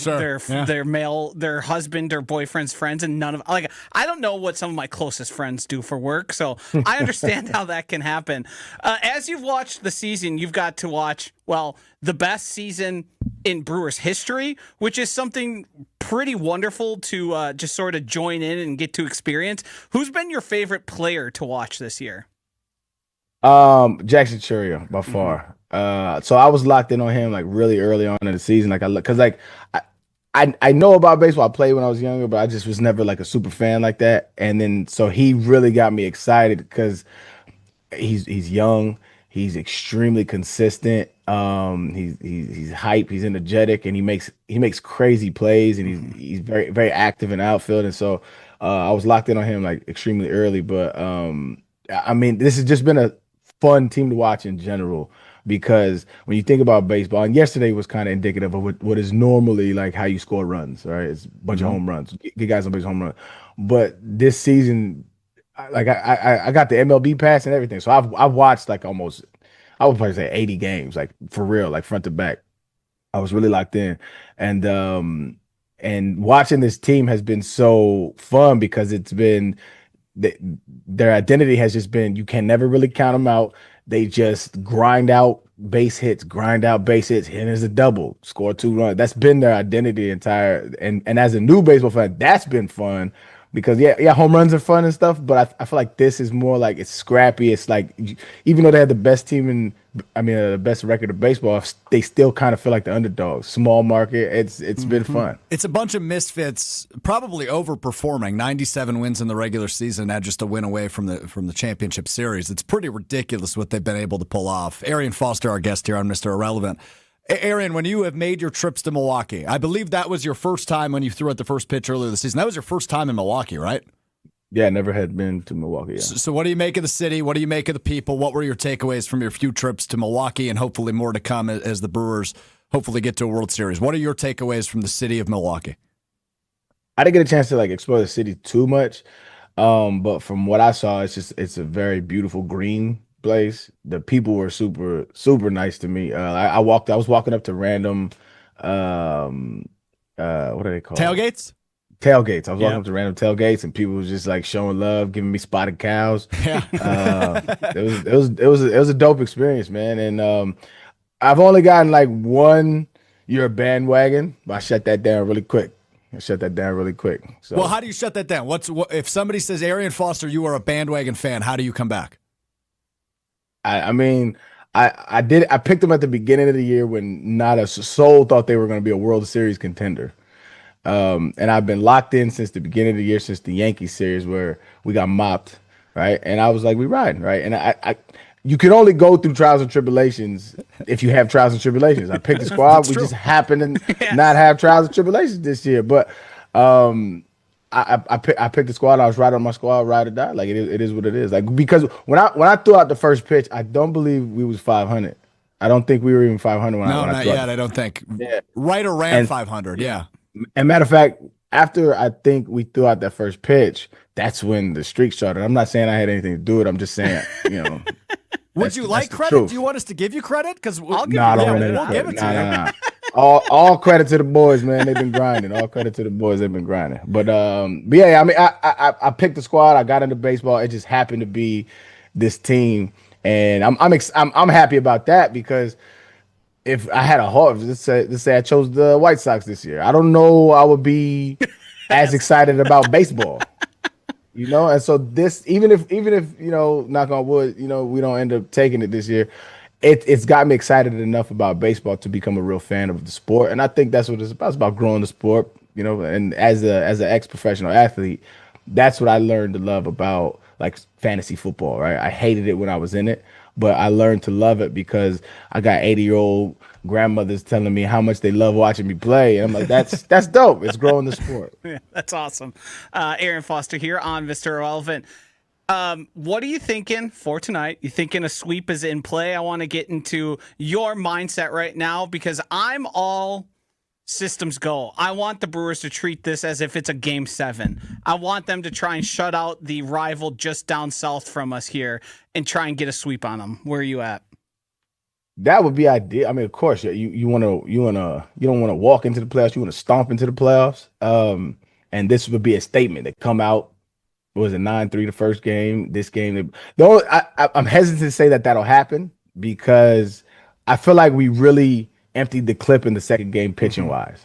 Speaker 2: husband or boyfriend's friends, and none of I don't know what some of my closest friends do for work, so I understand how that can happen. As you've watched the season, you've got to watch the best season in Brewers history, which is something pretty wonderful to just sort of join in and get to experience. Who's been your favorite player to watch this year?
Speaker 5: Jackson Churio by far. So I was locked in on him like really early on in the season. I know about baseball. I played when I was younger, but I just was never like a super fan like that. And then so he really got me excited because he's young, he's extremely consistent. He's hype, he's energetic, and he makes crazy plays, and he's very very active in outfield. And so I was locked in on him like extremely early. But I mean, this has just been a fun team to watch in general. Because when you think about baseball, and yesterday was kind of indicative of what is normally like how you score runs, right? It's a bunch of home runs, get guys on base home run. But this season, like I got the MLB pass and everything, so I've watched like almost, I would probably say 80 games, like for real, like front to back. I was really locked in, and watching this team has been so fun because it's been their identity has just been you can never really count them out. They just grind out base hits, hit as a double, score 2 runs. That's been their identity entire. And as a new baseball fan, that's been fun because home runs are fun and stuff. But I feel like this is more like it's scrappy. It's like even though they had the best team the best record of baseball, they still kind of feel like the underdogs. Small market. It's been fun.
Speaker 1: It's a bunch of misfits, probably overperforming. 97 wins in the regular season, now just a win away from the championship series. It's pretty ridiculous what they've been able to pull off. Arian Foster, our guest here on Mr. Irrelevant. Arian, when you have made your trips to Milwaukee, I believe that was your first time when you threw out the first pitch earlier this season. That was your first time in Milwaukee, right?
Speaker 5: Yeah, I never had been to Milwaukee. Yeah.
Speaker 1: So what do you make of the city? What do you make of the people? What were your takeaways from your few trips to Milwaukee, and hopefully more to come as the Brewers hopefully get to a World Series? What are your takeaways from the city of Milwaukee?
Speaker 5: I didn't get a chance to like explore the city too much, but from what I saw, it's a very beautiful green place. The people were super super nice to me. I was walking up to random, what are they called?
Speaker 1: Tailgates.
Speaker 5: I was walking up to random tailgates, and people was just like showing love, giving me spotted cows. Yeah, it was a dope experience, man. And I've only gotten like one. You're a bandwagon, but I shut that down really quick. So,
Speaker 1: well, how do you shut that down? What if somebody says, Arian Foster, you are a bandwagon fan? How do you come back?
Speaker 5: I mean, I picked them at the beginning of the year when not a soul thought they were going to be a World Series contender. And I've been locked in since the beginning of the year, since the Yankees series where we got mopped, right? And I was like, we riding, right? And I you can only go through trials and tribulations if you have trials and tribulations. I picked the squad. We just happened to not have trials and tribulations this year. But I picked the squad. I was right on my squad, ride or die. Like it is what it is. Like because when I threw out the first pitch, I don't believe we was 500. I don't think we were even 500 when I threw
Speaker 1: not yet. I don't think. Yeah. Right around 500. Yeah.
Speaker 5: And matter of fact, after I think we threw out that first pitch, that's when the streak started. I'm not saying I had anything to do with it. I'm just saying,
Speaker 1: Would you like
Speaker 5: the
Speaker 1: credit?
Speaker 5: truth.
Speaker 1: Do you want us to give you credit? Because
Speaker 2: I'll give
Speaker 5: No, I
Speaker 2: you
Speaker 5: don't
Speaker 2: credit.
Speaker 5: want any
Speaker 1: we'll
Speaker 5: credit.
Speaker 1: give it to you.
Speaker 5: Nah. All credit to the boys, man. They've been grinding. All credit to the boys. They've been grinding. But yeah, I mean, I picked the squad. I got into baseball. It just happened to be this team, and I'm happy about that because if I had a heart, let's say I chose the White Sox this year, I don't know I would be as excited about baseball. You know, and so this, even if knock on wood, we don't end up taking it this year, it's got me excited enough about baseball to become a real fan of the sport, and I think that's what it's about. It's about growing the sport, and as an ex-professional athlete, that's what I learned to love about like fantasy football. Right, I hated it when I was in it, but I learned to love it because I got 80-year-old grandmothers telling me how much they love watching me play, and I'm like, that's dope. It's growing the sport.
Speaker 2: Yeah, that's awesome. Arian Foster here on Mr. Irrelevant. What are you thinking for tonight? You thinking a sweep is in play? I want to get into your mindset right now because I'm all systems go. I want the Brewers to treat this as if it's a game 7. I want them to try and shut out the rival just down south from us here and try and get a sweep on them. Where are you at?
Speaker 5: That would be ideal. I mean, of course, you don't want to walk into the playoffs. You want to stomp into the playoffs. And this would be a statement that come out. It was a 9-3 the first game. This game, I'm hesitant to say that'll happen because I feel like we really emptied the clip in the second game pitching wise.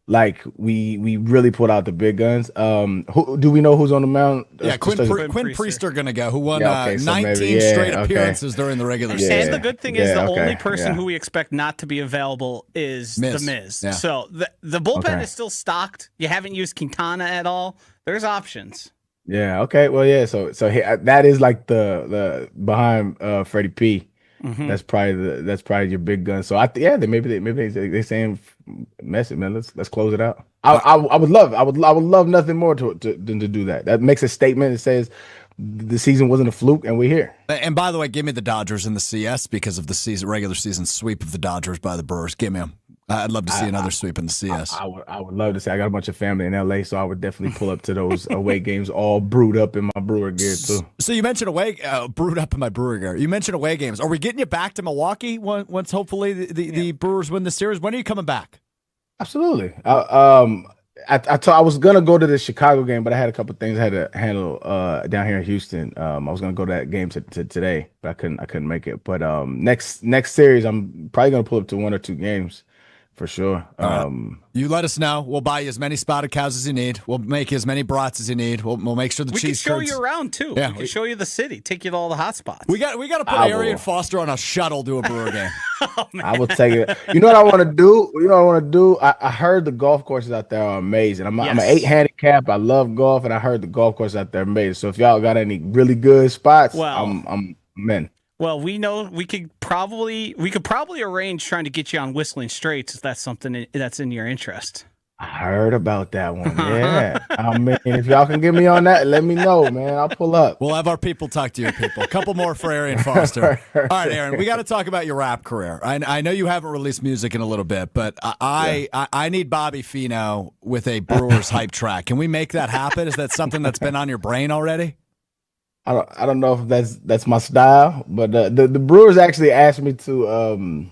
Speaker 5: Like we really put out the big guns. Who do we know who's on the mound?
Speaker 1: Yeah, Quinn Priester going to go, who won 19
Speaker 5: maybe,
Speaker 1: straight appearances during the regular season.
Speaker 2: And the good thing is the only person who we expect not to be available is The Miz.
Speaker 1: Yeah.
Speaker 2: So the bullpen is still stocked. You haven't used Quintana at all. There's options.
Speaker 5: Yeah. Okay. Well, yeah. So that is like the behind Freddie P. Mm-hmm. That's probably your big gun. So maybe they saying mess it, man. Let's close it out. I would love nothing more than to do that. That makes a statement that says the season wasn't a fluke and we're here.
Speaker 1: And by the way, give me the Dodgers in the CS because of the regular season sweep of the Dodgers by the Brewers. Give me them. I'd love to see another sweep in the CS.
Speaker 5: I would love to see. I got a bunch of family in LA, so I would definitely pull up to those away games, all brewed up in my Brewer gear too.
Speaker 1: So you mentioned brewed up in my Brewer gear. You mentioned away games. Are we getting you back to Milwaukee once hopefully the Brewers win the series? When are you coming back?
Speaker 5: Absolutely. I was gonna go to the Chicago game, but I had a couple things I had to handle down here in Houston. I was gonna go to that game today, but I couldn't make it. But next series, I'm probably gonna pull up to 1 or 2 games. For sure.
Speaker 1: You let us know. We'll buy you as many spotted cows as you need. We'll make you as many brats as you need. We'll make sure
Speaker 2: we
Speaker 1: cheese
Speaker 2: can show
Speaker 1: curds.
Speaker 2: you around too.
Speaker 1: Yeah,
Speaker 2: we can show you the city. Take you to all the hot spots.
Speaker 1: We got to put Arian Foster on a shuttle to a Brewer game.
Speaker 5: I will take it. You know what I want to do? I heard the golf courses out there are amazing. I'm an 8 handicap. I love golf, and I heard the golf courses out there are amazing. So if y'all got any really good spots, I'm in.
Speaker 2: Well, we know we could probably arrange trying to get you on Whistling Straits if that's something that's in your interest.
Speaker 5: I heard about that one. Yeah. I mean, if y'all can get me on that, let me know, man. I'll pull up.
Speaker 1: We'll have our people talk to your people. A couple more for Arian Foster. All right, Aaron, we got to talk about your rap career. I know you haven't released music in a little bit, but I need Bobby Fino with a Brewers hype track. Can we make that happen? Is that something that's been on your brain already?
Speaker 5: I don't know if that's my style, but the Brewers actually asked me to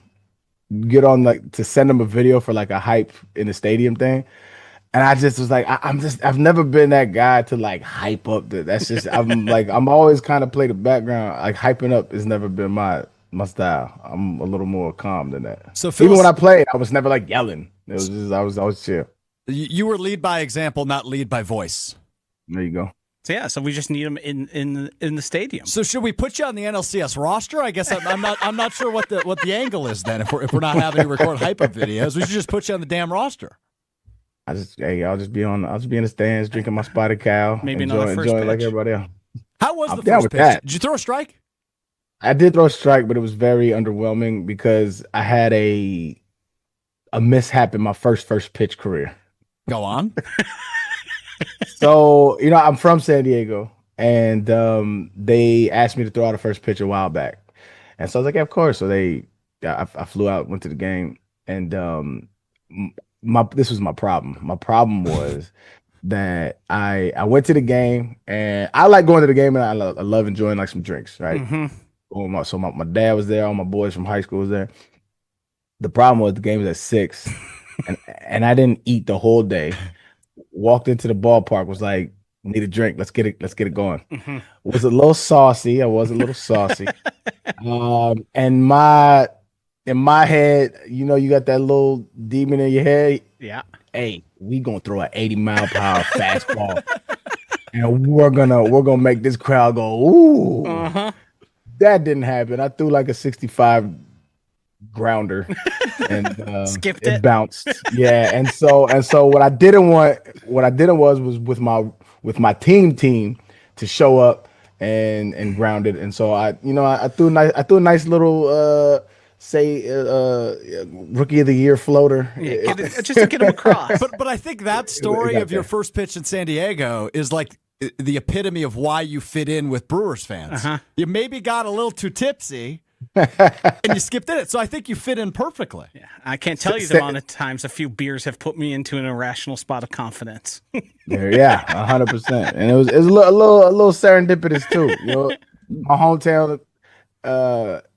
Speaker 5: get on to send them a video for like a hype in the stadium thing, and I just was like, I've never been that guy to like hype up. That's just I'm always kind of play the background. Like hyping up has never been my style. I'm a little more calm than that. So even when I played, I was never like yelling. It was just I was chill.
Speaker 1: You were lead by example, not lead by voice.
Speaker 5: There you go.
Speaker 2: So we just need them in the stadium.
Speaker 1: So should we put you on the NLCS roster? I guess I'm not sure what the angle is then. If we're not having you record hype up videos, we should just put you on the damn roster.
Speaker 5: I'll just be in the stands drinking my spotted cow.
Speaker 2: Maybe another first pitch
Speaker 5: like everybody else.
Speaker 1: How was the first pitch? Did you throw a strike?
Speaker 5: I did throw a strike, but it was very underwhelming because I had a mishap in my first pitch career.
Speaker 1: Go on.
Speaker 5: So, I'm from San Diego, and they asked me to throw out a first pitch a while back. And so I was like, yeah, of course. So I flew out, went to the game, and this was my problem. My problem was that I went to the game, and I like going to the game, and I love enjoying like some drinks, right? Mm-hmm. my dad was there. All my boys from high school was there. The problem was the game was at 6, and I didn't eat the whole day. Walked into the ballpark, was like, need a drink. Let's get it going.
Speaker 2: Mm-hmm.
Speaker 5: Was a little saucy. I was a little saucy. And in my head, you got that little demon in your head.
Speaker 2: Yeah.
Speaker 5: Hey, we gonna throw an 80-mile-per-hour fastball, and we're gonna make this crowd go ooh.
Speaker 2: Uh-huh.
Speaker 5: That didn't happen. I threw like a 65 grounder, and
Speaker 2: Skipped
Speaker 5: it bounced. Yeah, and so what I didn't was with my team to show up and ground it. And so I threw a nice little rookie of the year floater.
Speaker 2: Yeah, just to get him across.
Speaker 1: But I think that story of your first pitch in San Diego is like the epitome of why you fit in with Brewers fans.
Speaker 2: Uh-huh.
Speaker 1: You maybe got a little too tipsy and you skipped in it. So I think you fit in perfectly.
Speaker 2: Yeah, I can't tell you the amount of times a few beers have put me into an irrational spot of confidence.
Speaker 5: Yeah, 100%. And it was a little serendipitous too. My hometown,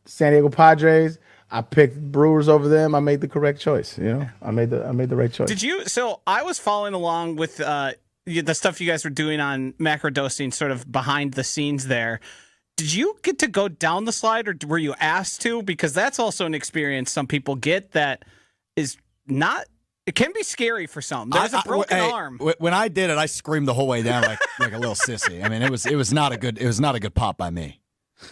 Speaker 5: San Diego Padres. I picked Brewers over them. I made the correct choice. I made the right choice.
Speaker 2: Did you? So I was following along with the stuff you guys were doing on macrodosing, sort of behind the scenes there. Did you get to go down the slide, or were you asked to? Because that's also an experience some people get that is not. It can be scary for some. There's a broken arm.
Speaker 1: When I did it, I screamed the whole way down like a little sissy. I mean, it was not a good pop by me.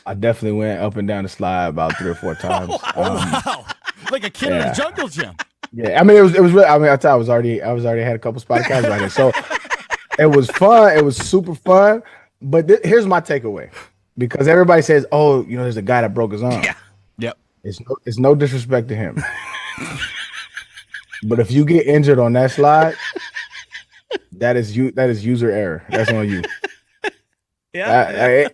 Speaker 5: I definitely went up and down the slide about 3 or 4 times.
Speaker 1: Wow, like a kid in a jungle gym.
Speaker 5: Yeah, I mean, it was really. I mean, I was already had a couple spot counts right there, so it was fun. It was super fun. But here's my takeaway, because everybody says, "Oh, there's a guy that broke his arm."
Speaker 2: Yeah.
Speaker 1: Yep.
Speaker 5: It's no disrespect to him, but if you get injured on that slide, that is user error. That's on you.
Speaker 2: Yeah.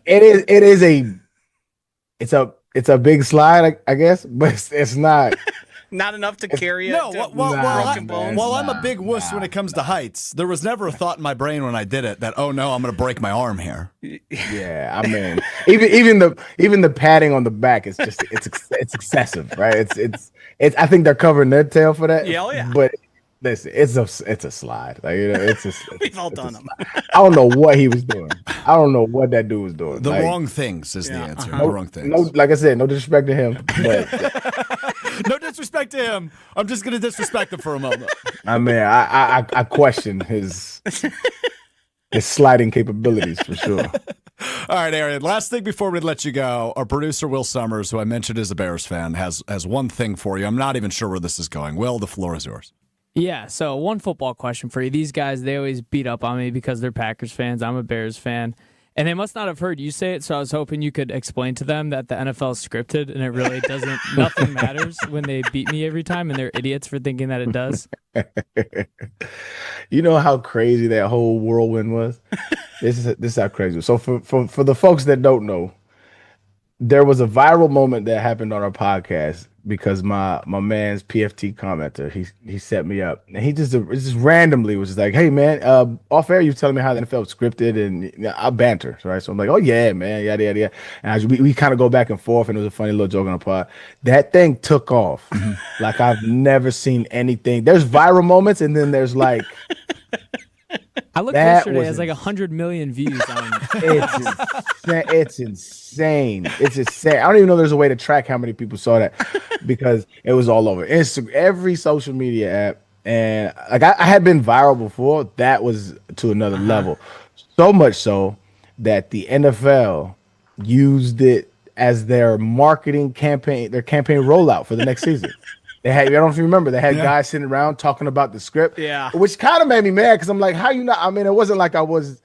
Speaker 5: It's a big slide, I guess, but it's not.
Speaker 2: Not enough to carry it.
Speaker 1: No,
Speaker 2: broken bones.
Speaker 1: while I'm a big wuss when it comes to heights, there was never a thought in my brain when I did it that, oh no, I'm going to break my arm here.
Speaker 5: Yeah, I mean, even the padding on the back is just it's excessive, right? It's I think they're covering their tail for that.
Speaker 2: Yeah, oh yeah.
Speaker 5: But listen, it's a slide. Like
Speaker 2: We've all done them.
Speaker 5: I don't know what he was doing. I don't know what that dude was doing.
Speaker 1: The wrong things is the answer.
Speaker 2: Uh-huh.
Speaker 1: The wrong things.
Speaker 5: No, like I said, no disrespect to him, but
Speaker 1: no disrespect to him. I'm just going to disrespect him for a moment.
Speaker 5: I mean, I question his sliding capabilities for sure.
Speaker 1: All right, Arian, last thing before we let you go, our producer, Will Sommers, who I mentioned is a Bears fan, has one thing for you. I'm not even sure where this is going. Will, the floor is yours.
Speaker 3: Yeah, so one football question for you. These guys, they always beat up on me because they're Packers fans. I'm a Bears fan. And they must not have heard you say it, so I was hoping you could explain to them that the NFL is scripted and it really doesn't, nothing matters when they beat me every time, and they're idiots for thinking that it does.
Speaker 5: You know how crazy that whole whirlwind was? This is how crazy it was. So for the folks that don't know, there was a viral moment that happened on our podcast because my man's PFT commenter, he set me up, and he just randomly was just like, "Hey man, off air you telling me how the NFL was scripted," and I banter, right? So I'm like, "Oh yeah, man, yada yada yada," and we kind of go back and forth, and it was a funny little joke on the pod. That thing took off like I've never seen anything. There's viral moments, and then there's like.
Speaker 3: I looked yesterday, it has like 100 million views on
Speaker 5: It's insane. It's insane. I don't even know there's a way to track how many people saw that because it was all over Instagram, every social media app. And like I had been viral before. That was to another level. So much so that the NFL used it as their marketing campaign, their campaign rollout for the next season. They had, I don't know if you remember, they had guys sitting around talking about the script, which kind of made me mad because I'm like, how you not? I mean, it wasn't like I was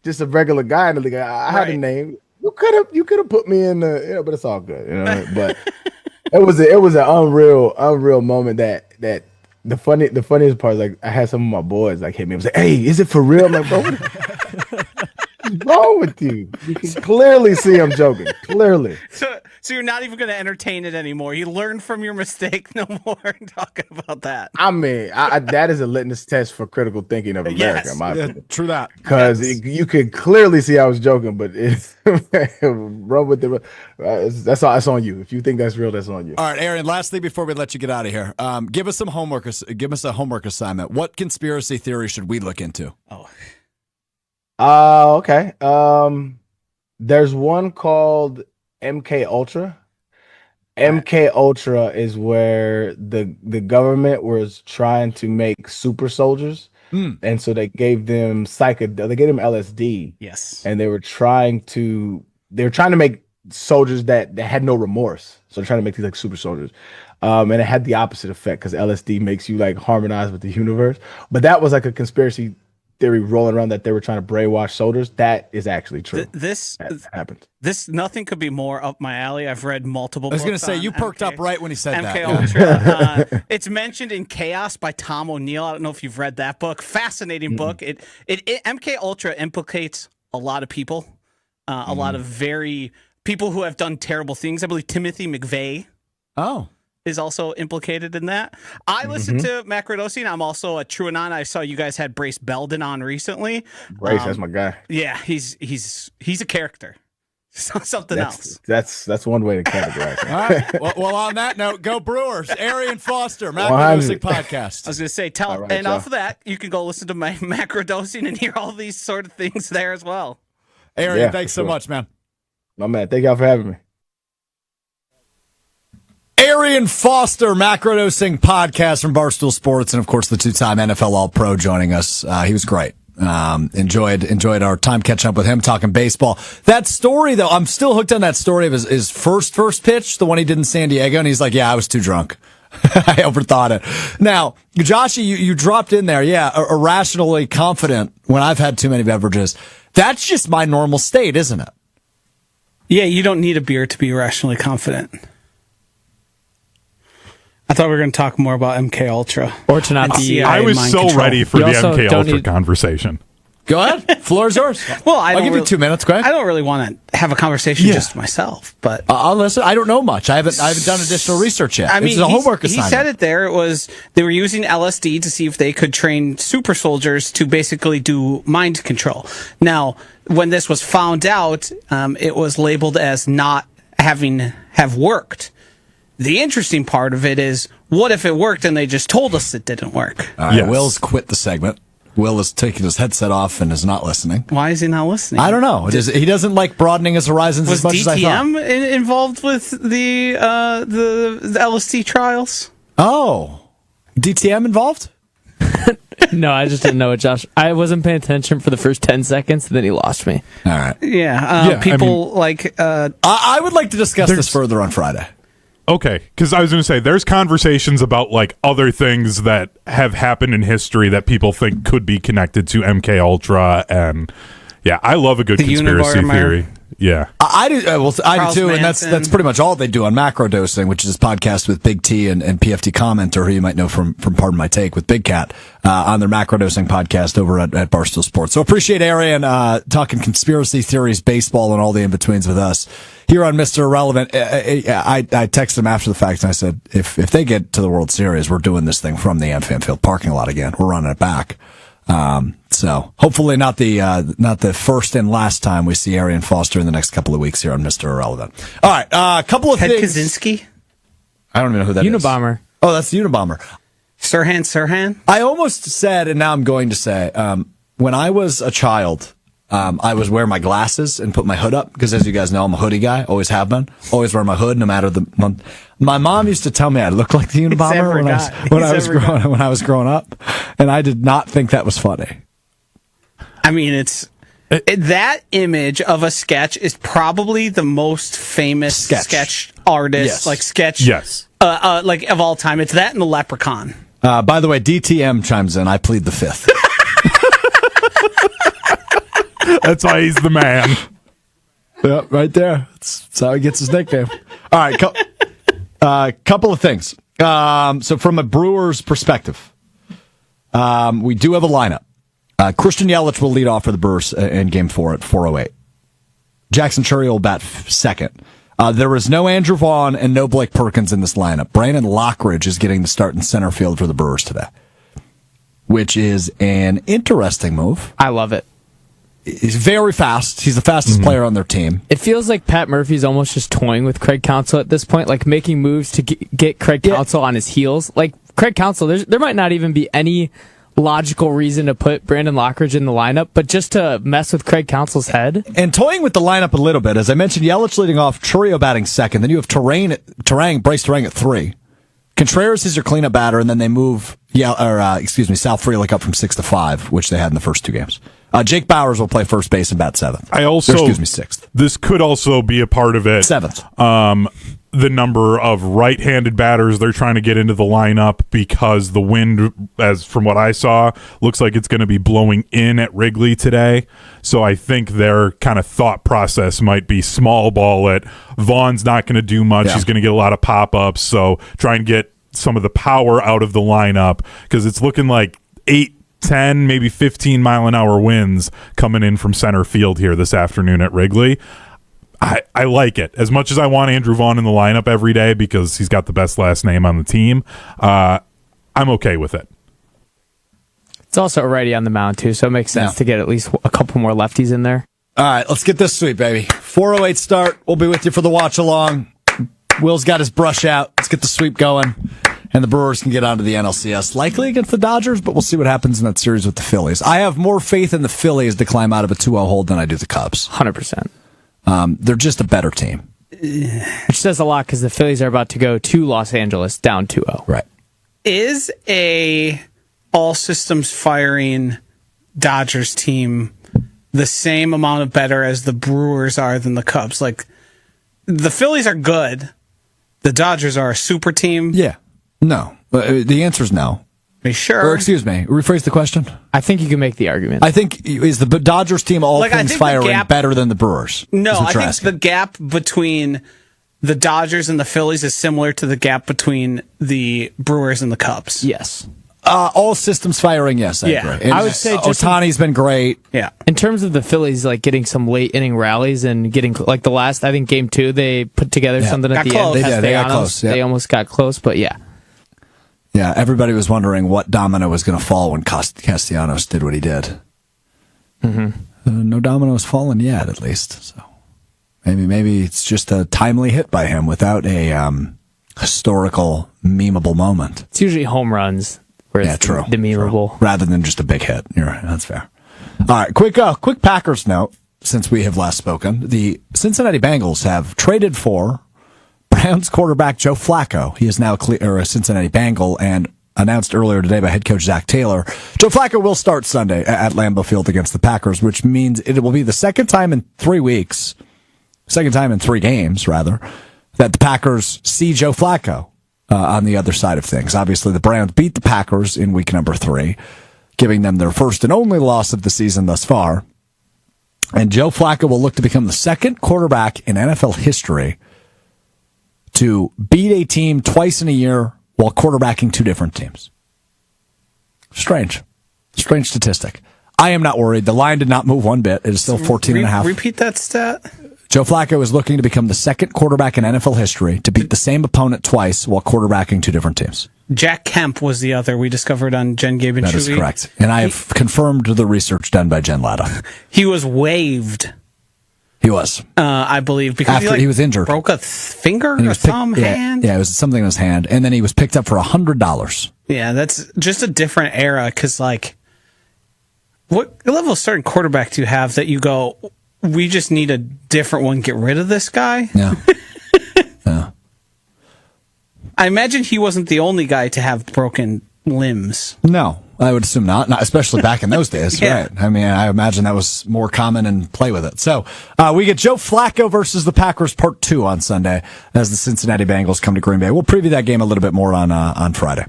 Speaker 5: just a regular guy in the league. I had a name. You could have put me in the, but it's all good, But it was an unreal moment that the funniest part is like I had some of my boys like hit me and was like, "Hey, is it for real?" I'm like, bro, is wrong with you? You can clearly see I'm joking. Clearly.
Speaker 2: So you're not even going to entertain it anymore. You learned from your mistake. No more talking about that.
Speaker 5: I mean, that is a litmus test for critical thinking of America, in my opinion.
Speaker 1: True that.
Speaker 5: Because you could clearly see I was joking, but it's run with the. That's on you. If you think that's real, that's on you.
Speaker 1: All right, Arian. Lastly, before we let you get out of here, give us some homework. Give us a homework assignment. What conspiracy theory should we look into?
Speaker 5: Okay. There's one called MK Ultra. MK Ultra is where the government was trying to make super soldiers, and so they gave them LSD.
Speaker 2: Yes,
Speaker 5: and they were trying to make soldiers that had no remorse. So they're trying to make these like super soldiers, and it had the opposite effect because LSD makes you like harmonize with the universe. But that was like a conspiracy theory rolling around that they were trying to brainwash soldiers. That is actually true.
Speaker 2: This
Speaker 5: happened.
Speaker 2: Nothing could be more up my alley. I've read multiple.
Speaker 1: I was
Speaker 2: going to
Speaker 1: say you perked up right when he said
Speaker 2: MK
Speaker 1: that.
Speaker 2: Ultra. It's mentioned in Chaos by Tom O'Neill. I don't know if you've read that book. Fascinating book. It MK Ultra implicates a lot of people, a lot of people who have done terrible things. I believe Timothy McVeigh. Is also implicated in that. I listen to Macrodosing. I'm also a TrueAnon. I saw you guys had Brace Belden on recently.
Speaker 5: Brace, that's my guy.
Speaker 2: Yeah, he's a character. Something else.
Speaker 5: That's one way to categorize it.
Speaker 1: All right. Well, on that note, go Brewers. Arian Foster, Macrodosing Podcast.
Speaker 2: I was going to say,
Speaker 5: right,
Speaker 2: off of that, you can go listen to my Macrodosing and hear all these sort of things there as well.
Speaker 1: Arian, thanks so much, man.
Speaker 5: My man, thank y'all for having me.
Speaker 1: Arian Foster, Macrodosing Podcast from Barstool Sports, and of course the two-time NFL All-Pro joining us. He was great. Enjoyed our time catching up with him, talking baseball. That story, though, I'm still hooked on that story of his first pitch, the one he did in San Diego, and he's like, yeah, I was too drunk. I overthought it. Now, Joshy, you dropped in there, irrationally confident when I've had too many beverages. That's just my normal state, isn't it?
Speaker 2: Yeah, you don't need a beer to be irrationally confident. I thought we were going to talk more about MK Ultra.
Speaker 3: Or to not be.
Speaker 4: I was so ready for the MK Ultra conversation.
Speaker 1: Go ahead. Floor is yours.
Speaker 2: Well,
Speaker 1: I'll give you 2 minutes, Greg.
Speaker 2: I don't really want to have a conversation just myself, but
Speaker 1: I'll listen. I don't know much. I haven't done additional research yet.
Speaker 2: I mean,
Speaker 1: it's a homework assignment.
Speaker 2: He said it there. It was they were using LSD to see if they could train super soldiers to basically do mind control. Now, when this was found out, it was labeled as not have worked. The interesting part of it is, what if it worked and they just told us it didn't work?
Speaker 1: All right, Will's quit the segment. Will is taking his headset off and is not listening.
Speaker 2: Why is he not listening?
Speaker 1: I don't know. He doesn't like broadening his horizons as much as I thought.
Speaker 2: Was DTM involved with the LSD trials?
Speaker 1: Oh, DTM involved?
Speaker 3: No, I just didn't know it, Josh. I wasn't paying attention for the first 10 seconds, and then he lost me.
Speaker 1: All right.
Speaker 2: I
Speaker 1: would like to discuss this further on Friday.
Speaker 4: Okay, because I was going to say, there's conversations about like other things that have happened in history that people think could be connected to MK Ultra, and I love a good conspiracy theory. Yeah,
Speaker 1: I do. I do too, and that's pretty much all they do on Macrodosing, which is a podcast with Big T and PFT Commenter, who you might know from Pardon My Take with Big Cat on their Macrodosing podcast over at Barstool Sports. So appreciate Arian talking conspiracy theories, baseball, and all the in betweens with us here on Mr. Irrelevant. I texted him after the fact and I said, if they get to the World Series, we're doing this thing from the AmFam Field parking lot again. We're running it back. So hopefully not the first and last time we see Arian Foster in the next couple of weeks here on Mr. Irrelevant. All right, a couple of
Speaker 2: Ted
Speaker 1: things.
Speaker 2: Kaczynski?
Speaker 1: I don't even know who that is.
Speaker 3: Unabomber.
Speaker 1: Oh, that's the Unabomber.
Speaker 2: Sirhan?
Speaker 1: I almost said, and now I'm going to say, when I was a child, I was wearing my glasses and put my hood up because, as you guys know, I'm a hoodie guy. Always have been. Always wear my hood, no matter the month. My mom used to tell me I look like the Unabomber when I was growing up, and I did not think that was funny.
Speaker 2: I mean, that image of a sketch is probably the most famous sketch artist, like of all time. It's that and the Leprechaun.
Speaker 1: By the way, DTM chimes in. I plead the fifth.
Speaker 4: That's why he's the man.
Speaker 1: Yeah, right there. That's how he gets his nickname. All right, couple of things. So from a Brewers perspective, we do have a lineup. Christian Yelich will lead off for the Brewers in Game 4 at 4:08. Jackson Churio will bat second. There is no Andrew Vaughn and no Blake Perkins in this lineup. Brandon Lockridge is getting the start in center field for the Brewers today, which is an interesting move.
Speaker 3: I love it.
Speaker 1: He's very fast. He's the fastest player on their team.
Speaker 3: It feels like Pat Murphy's almost just toying with Craig Counsell at this point, like making moves to get Craig Counsell on his heels. Like Craig Counsell, there might not even be any logical reason to put Brandon Lockridge in the lineup, but just to mess with Craig Counsell's head.
Speaker 1: And toying with the lineup a little bit, as I mentioned, Yelich leading off, Churio batting second. Then you have Bryce Terang at 3. Contreras is your cleanup batter, and then they move Sal Frelick up from 6 to 5, which they had in the first 2 games. Jake Bowers will play first base and bat 7th. 6th.
Speaker 4: This could also be a part of it.
Speaker 1: 7th.
Speaker 4: The number of right-handed batters they're trying to get into the lineup because the wind, as from what I saw, looks like it's going to be blowing in at Wrigley today. So I think their kind of thought process might be small ball it. Vaughn's not going to do much.
Speaker 1: Yeah.
Speaker 4: He's going to get a lot of pop-ups. So try and get some of the power out of the lineup because it's looking like 8, 10, maybe 15-mile-an-hour winds coming in from center field here this afternoon at Wrigley. I like it. As much as I want Andrew Vaughn in the lineup every day because he's got the best last name on the team, I'm okay with it.
Speaker 3: It's also a righty on the mound, too, so it makes sense to get at least a couple more lefties in there.
Speaker 1: All right, let's get this sweep, baby. 4:08 start. We'll be with you for the watch-along. Will's got his brush out. Let's get the sweep going. And the Brewers can get onto the NLCS, likely against the Dodgers, but we'll see what happens in that series with the Phillies. I have more faith in the Phillies to climb out of a 2-0 hold than I do the Cubs.
Speaker 3: 100%.
Speaker 1: They're just a better team.
Speaker 3: Which says a lot because the Phillies are about to go to Los Angeles down 2-0.
Speaker 1: Right.
Speaker 2: Is a all systems firing Dodgers team the same amount of better as the Brewers are than the Cubs? Like, the Phillies are good. The Dodgers are a super team.
Speaker 1: Yeah. No. The answer is no.
Speaker 2: Are you sure?
Speaker 1: Or, excuse me, rephrase the question.
Speaker 3: I think you can make the argument.
Speaker 1: I think, is the Dodgers team all things firing better than the Brewers?
Speaker 2: No, I think the gap between the Dodgers and the Phillies is similar to the gap between the Brewers and the Cubs.
Speaker 3: Yes.
Speaker 1: All systems firing, yes, I agree. And
Speaker 3: I would say just
Speaker 1: Ohtani's been great.
Speaker 2: Yeah.
Speaker 3: In terms of the Phillies, like getting some late inning rallies and getting like the last, I think Game 2, they put together something at the end.
Speaker 1: They got close.
Speaker 3: They almost got close, but yeah.
Speaker 1: Yeah, everybody was wondering what domino was going to fall when Castellanos did what he did. Mm-hmm. No domino has fallen yet, at least. So maybe it's just a timely hit by him without a historical, memeable moment.
Speaker 3: It's usually home runs where it's
Speaker 1: true.
Speaker 3: the memeable.
Speaker 1: True. Rather than just a big hit. You're right. That's fair. All right, quick Packers note since we have last spoken. The Cincinnati Bengals have traded for Browns quarterback Joe Flacco. He is now a Cincinnati Bengal and announced earlier today by head coach Zach Taylor. Joe Flacco will start Sunday at Lambeau Field against the Packers, which means it will be the second time in 3 games, rather, that the Packers see Joe Flacco on the other side of things. Obviously, the Browns beat the Packers in week number 3, giving them their first and only loss of the season thus far. And Joe Flacco will look to become the second quarterback in NFL history to beat a team twice in a year while quarterbacking 2 different teams. Strange statistic. I am not worried. The line did not move one bit. It is still 14.5.
Speaker 2: Repeat that stat.
Speaker 1: Joe Flacco is looking to become the second quarterback in NFL history to beat the same opponent twice while quarterbacking 2 different teams.
Speaker 2: Jack Kemp was the other we discovered on Jen Gabe and
Speaker 1: That is
Speaker 2: Chewy.
Speaker 1: correct. And I have confirmed the research done by Jen Latta.
Speaker 2: He was waived.
Speaker 1: He was.
Speaker 2: I believe, because
Speaker 1: After he was injured.
Speaker 2: Broke a finger,
Speaker 1: And he
Speaker 2: a
Speaker 1: was
Speaker 2: thumb, hand.
Speaker 1: Yeah, it was something in his hand. And then he was picked up for $100.
Speaker 2: Yeah, that's just a different era, because, like, what level of starting quarterback do you have that you go, we just need a different one, get rid of this guy?
Speaker 1: Yeah. Yeah.
Speaker 2: I imagine he wasn't the only guy to have broken limbs.
Speaker 1: No, I would assume not especially back in those days.
Speaker 2: Yeah.
Speaker 1: Right. I mean, I imagine that was more common and play with it. So we get Joe Flacco versus the Packers part 2 on Sunday as the Cincinnati Bengals come to Green Bay. We'll preview that game a little bit more on Friday.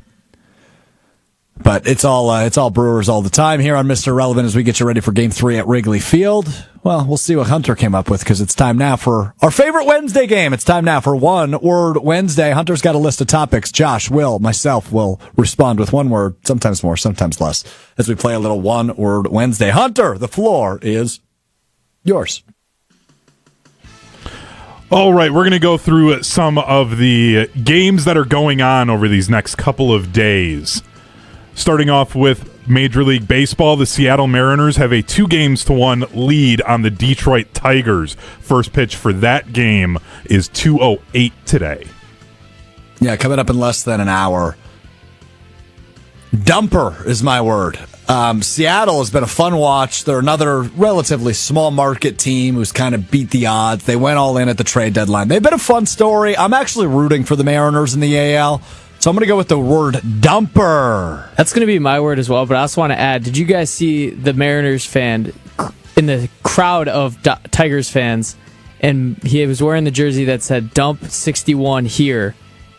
Speaker 1: But it's all Brewers all the time here on Mr. Relevant as we get you ready for Game 3 at Wrigley Field. Well, we'll see what Hunter came up with because it's time now for our favorite Wednesday game. It's time now for One Word Wednesday. Hunter's got a list of topics. Josh, Will, myself will respond with one word, sometimes more, sometimes less, as we play a little One Word Wednesday. Hunter, the floor is yours.
Speaker 4: All right, we're going to go through some of the games that are going on over these next couple of days. Starting off with Major League Baseball, the Seattle Mariners have a 2-1 lead on the Detroit Tigers. First pitch for that game is 2:08 today.
Speaker 1: Yeah, coming up in less than an hour. Dumper is my word. Seattle has been a fun watch. They're another relatively small market team who's kind of beat the odds. They went all in at the trade deadline. They've been a fun story. I'm actually rooting for the Mariners in the AL. So I'm going to go with the word dumper.
Speaker 3: That's going to be my word as well, but I also want to add, did you guys see the Mariners fan in the crowd of Tigers fans, and he was wearing the jersey that said dump 61 here,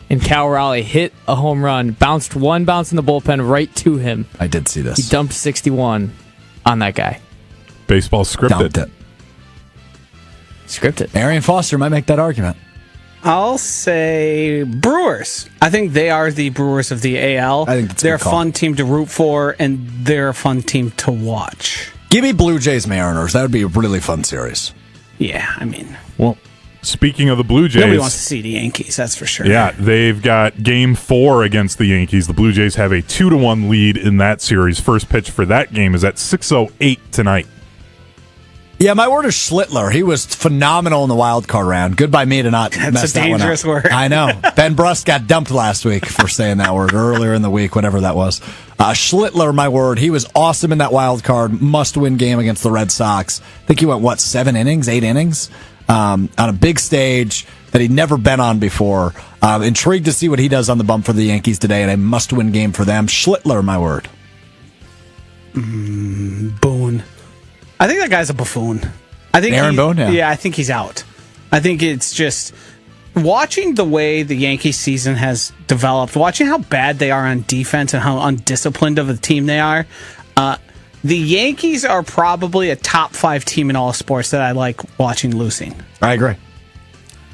Speaker 3: and Cal Raleigh hit a home run, bounced one bounce in the bullpen right to him.
Speaker 1: I did see this.
Speaker 3: He dumped 61 on that guy.
Speaker 4: Baseball scripted.
Speaker 1: Dumped it.
Speaker 3: Scripted.
Speaker 1: Arian Foster might make that argument.
Speaker 2: I'll say Brewers. I think they are the Brewers of the AL.
Speaker 1: I think that's a
Speaker 2: they're a
Speaker 1: good call.
Speaker 2: fun team to root for, and they're a fun team to watch.
Speaker 1: Give me Blue Jays Mariners. That would be a really fun series.
Speaker 2: Yeah, I mean,
Speaker 4: Well, speaking of the Blue
Speaker 2: nobody
Speaker 4: Jays,
Speaker 2: wants to see the Yankees, that's for sure.
Speaker 4: yeah, they've got Game 4 against the Yankees. The Blue Jays have a 2-1 lead in that series. First pitch for that game is at 6:08 tonight.
Speaker 1: Yeah, my word is Schlittler. He was phenomenal in the wild card round. Good by me to not
Speaker 2: That's
Speaker 1: mess
Speaker 2: a
Speaker 1: that one up.
Speaker 2: dangerous word.
Speaker 1: I know. Ben Brust got dumped last week for saying that word earlier in the week, whatever that was. Schlittler, my word. He was awesome in that wild card must-win game against the Red Sox. I think he went, 7 innings, 8 innings? On a big stage that he'd never been on before. Intrigued to see what he does on the bump for the Yankees today, and a must-win game for them. Schlittler, my word.
Speaker 2: Boone. I think that guy's a buffoon. I think
Speaker 1: Aaron Boone? Yeah.
Speaker 2: I think he's out. I think it's just watching the way the Yankees season has developed, watching how bad they are on defense and how undisciplined of a team they are. The Yankees are probably a top 5 team in all sports that I like watching losing.
Speaker 1: I agree.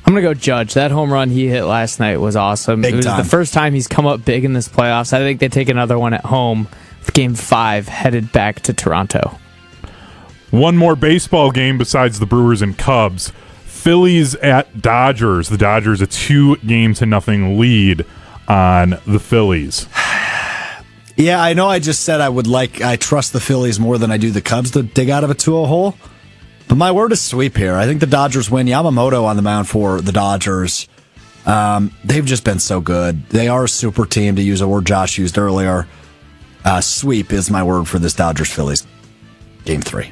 Speaker 3: I'm going to go Judge. That home run he hit last night was awesome.
Speaker 1: Big
Speaker 3: it was
Speaker 1: time.
Speaker 3: the first time he's come up big in this playoffs. I think they take another one at home for Game 5, headed back to Toronto.
Speaker 4: One more baseball game besides the Brewers and Cubs. Phillies at Dodgers. The Dodgers a 2-0 lead on the Phillies.
Speaker 1: Yeah, I know I just said I trust the Phillies more than I do the Cubs to dig out of a 2-0 hole. But my word is sweep here. I think the Dodgers win. Yamamoto on the mound for the Dodgers. They've just been so good. They are a super team, to use a word Josh used earlier. Sweep is my word for this Dodgers-Phillies Game 3.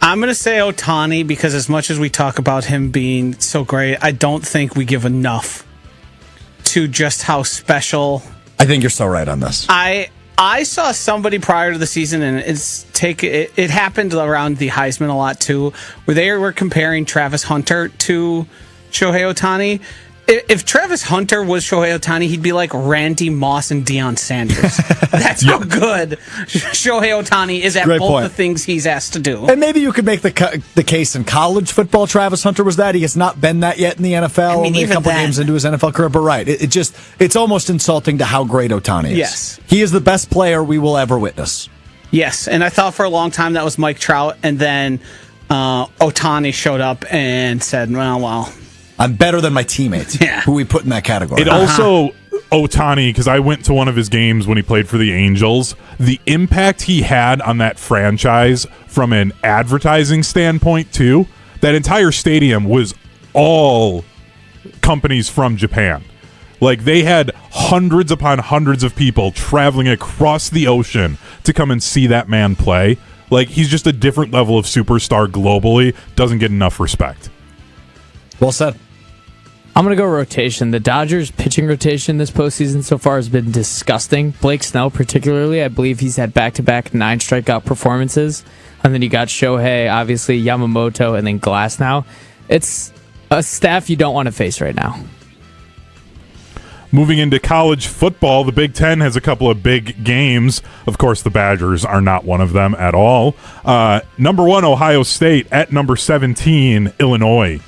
Speaker 2: I'm going to say Ohtani because as much as we talk about him being so great, I don't think we give enough to just how special.
Speaker 1: I think you're so right on this.
Speaker 2: I saw somebody prior to the season, and it happened around the Heisman a lot too, where they were comparing Travis Hunter to Shohei Ohtani. If Travis Hunter was Shohei Ohtani, he'd be like Randy Moss and Deion Sanders. That's how good Shohei Ohtani is at
Speaker 1: Great
Speaker 2: both
Speaker 1: point.
Speaker 2: the things he's asked to do.
Speaker 1: And maybe you could make the case in college football. Travis Hunter was that. He has not been that yet in the NFL.
Speaker 2: I mean,
Speaker 1: only a
Speaker 2: even
Speaker 1: couple
Speaker 2: then.
Speaker 1: games into his NFL career. But right, it's almost insulting to how great Ohtani is.
Speaker 2: Yes.
Speaker 1: He is the best player we will ever witness.
Speaker 2: Yes, and I thought for a long time that was Mike Trout, and then Ohtani showed up and said, well.
Speaker 1: I'm better than my teammates,
Speaker 2: Yeah.
Speaker 1: who we put in that category.
Speaker 4: It also, Ohtani, because I went to one of his games when he played for the Angels, the impact he had on that franchise from an advertising standpoint, too, that entire stadium was all companies from Japan. Like, they had hundreds upon hundreds of people traveling across the ocean to come and see that man play. Like, he's just a different level of superstar globally, doesn't get enough respect.
Speaker 1: Well said.
Speaker 3: I'm going to go rotation. The Dodgers' pitching rotation this postseason so far has been disgusting. Blake Snell, particularly, I believe he's had back-to-back 9 strikeout performances. And then you got Shohei, obviously, Yamamoto, and then Glasnow. It's a staff you don't want to face right now.
Speaker 4: Moving into college football, the Big Ten has a couple of big games. Of course, the Badgers are not one of them at all. Number 1, Ohio State at number 17, Illinois.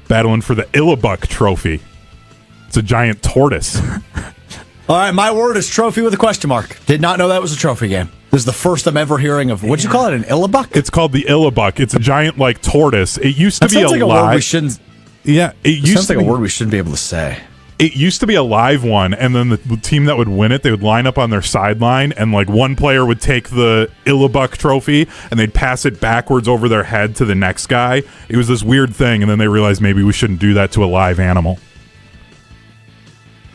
Speaker 4: Battling for the Illibuck Trophy. It's a giant tortoise.
Speaker 1: All right, my word is trophy with a question mark. Did not know that was a trophy game. This is the first I'm ever hearing of. What'd you call it? An Illibuck?
Speaker 4: It's called the Illibuck. It's a giant like tortoise. It used to
Speaker 1: That
Speaker 4: be
Speaker 1: sounds like a word we shouldn't.
Speaker 4: Yeah, it used
Speaker 1: Sounds
Speaker 4: to
Speaker 1: like
Speaker 4: be,
Speaker 1: a word we shouldn't be able to say.
Speaker 4: It used to be a live one, and then the team that would win it, they would line up on their sideline, and like one player would take the Illibuck trophy, and they'd pass it backwards over their head to the next guy. It was this weird thing, and then they realized maybe we shouldn't do that to a live animal.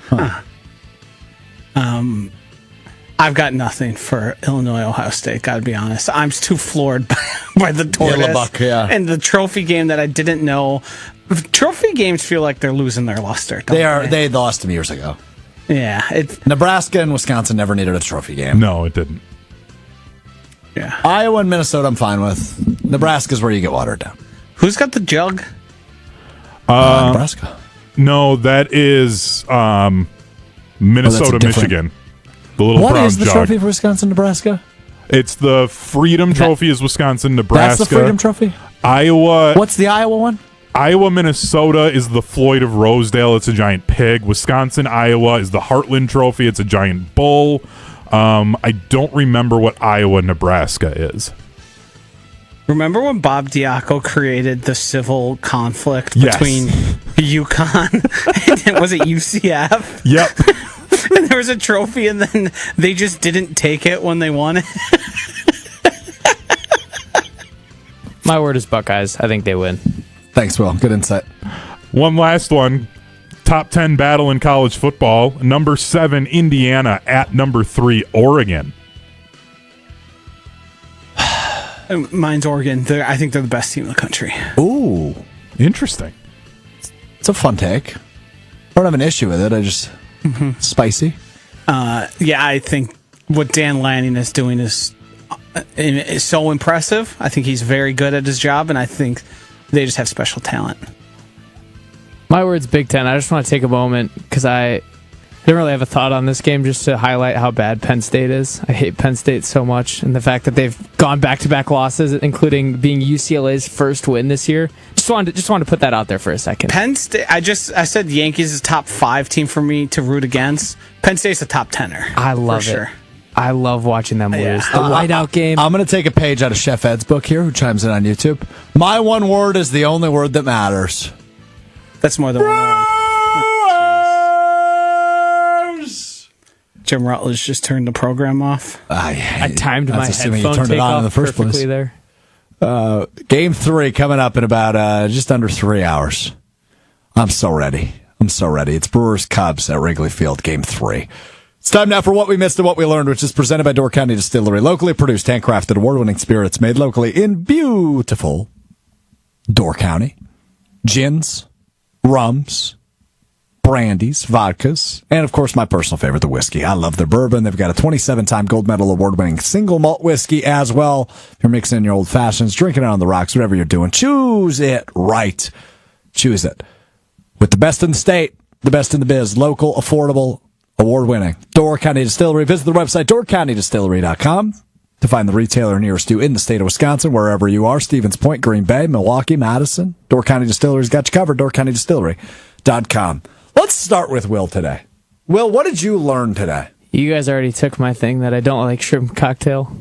Speaker 2: Huh. I've got nothing for Illinois, Ohio State, gotta be honest. I'm too floored by the tortoise.
Speaker 1: Illibuck, yeah.
Speaker 2: And the trophy game that I didn't know. Trophy games feel like they're losing their luster.
Speaker 1: They lost them years ago.
Speaker 2: Yeah.
Speaker 1: Nebraska and Wisconsin never needed a trophy game.
Speaker 4: No, it didn't.
Speaker 2: Yeah.
Speaker 1: Iowa and Minnesota I'm fine with. Nebraska's where you get watered down.
Speaker 2: Who's got the jug?
Speaker 1: Nebraska.
Speaker 4: No, that is Minnesota, Michigan. The little
Speaker 1: What
Speaker 4: brown
Speaker 1: is the
Speaker 4: jug.
Speaker 1: trophy for Wisconsin, Nebraska?
Speaker 4: It's the Freedom Trophy is Wisconsin, Nebraska.
Speaker 1: That's the Freedom Trophy?
Speaker 4: Iowa.
Speaker 1: What's the Iowa one?
Speaker 4: Iowa, Minnesota is the Floyd of Rosedale. It's a giant pig. Wisconsin, Iowa is the Heartland Trophy. It's a giant bull. I don't remember what Iowa, Nebraska is.
Speaker 2: Remember when Bob Diaco created the civil conflict
Speaker 4: Yes.
Speaker 2: between UConn and was it UCF?
Speaker 4: Yep.
Speaker 2: And there was a trophy, and then they just didn't take it when they won it.
Speaker 3: My word is Buckeyes. I think they win.
Speaker 1: Thanks, Will. Good insight.
Speaker 4: One last one. Top 10 battle in college football. Number 7, Indiana at number 3, Oregon.
Speaker 2: Mine's Oregon. I think they're the best team in the country.
Speaker 1: Ooh.
Speaker 4: Interesting.
Speaker 1: It's a fun take. I don't have an issue with it. I just... Spicy.
Speaker 2: Yeah, I think what Dan Lanning is doing is so impressive. I think he's very good at his job, and I think they just have special talent.
Speaker 3: My word's Big Ten. I just want to take a moment because I didn't really have a thought on this game, just to highlight how bad Penn State is. I hate Penn State so much, and the fact that they've gone back-to-back losses, including being UCLA's first win this year. Just wanted to put that out there for a second.
Speaker 2: Penn State. I said Yankees is top 5 team for me to root against. Penn State's a top 10er.
Speaker 3: I love it.
Speaker 2: Sure.
Speaker 3: I love watching them lose. The whiteout game.
Speaker 1: I'm going to take a page out of Chef Ed's book here, who chimes in on YouTube. My one word is the only word that matters.
Speaker 2: That's more than one word. Jim Rutledge just turned the program off.
Speaker 3: I timed my
Speaker 1: assuming you
Speaker 3: headphone
Speaker 1: turned it on
Speaker 3: takeoff
Speaker 1: in the first
Speaker 3: perfectly
Speaker 1: place.
Speaker 3: there.
Speaker 1: Game 3 coming up in about just under 3 hours. I'm so ready. It's Brewers Cubs at Wrigley Field, Game 3. It's time now for What We Missed and What We Learned, which is presented by Door County Distillery. Locally produced, handcrafted, award-winning spirits made locally in beautiful Door County. Gins, rums, brandies, vodkas, and of course my personal favorite, the whiskey. I love their bourbon. They've got a 27-time gold medal award-winning single malt whiskey as well. If you're mixing in your old fashions, drinking it on the rocks, whatever you're doing, choose it right. Choose it. With the best in the state, the best in the biz, local, affordable, award-winning. Door County Distillery. Visit the website, doorcountydistillery.com, to find the retailer nearest you in the state of Wisconsin, wherever you are. Stevens Point, Green Bay, Milwaukee, Madison. Door County Distillery's got you covered. doorcountydistillery.com. Let's start with Will today. Will, what did you learn today?
Speaker 3: You guys already took my thing that I don't like shrimp cocktail.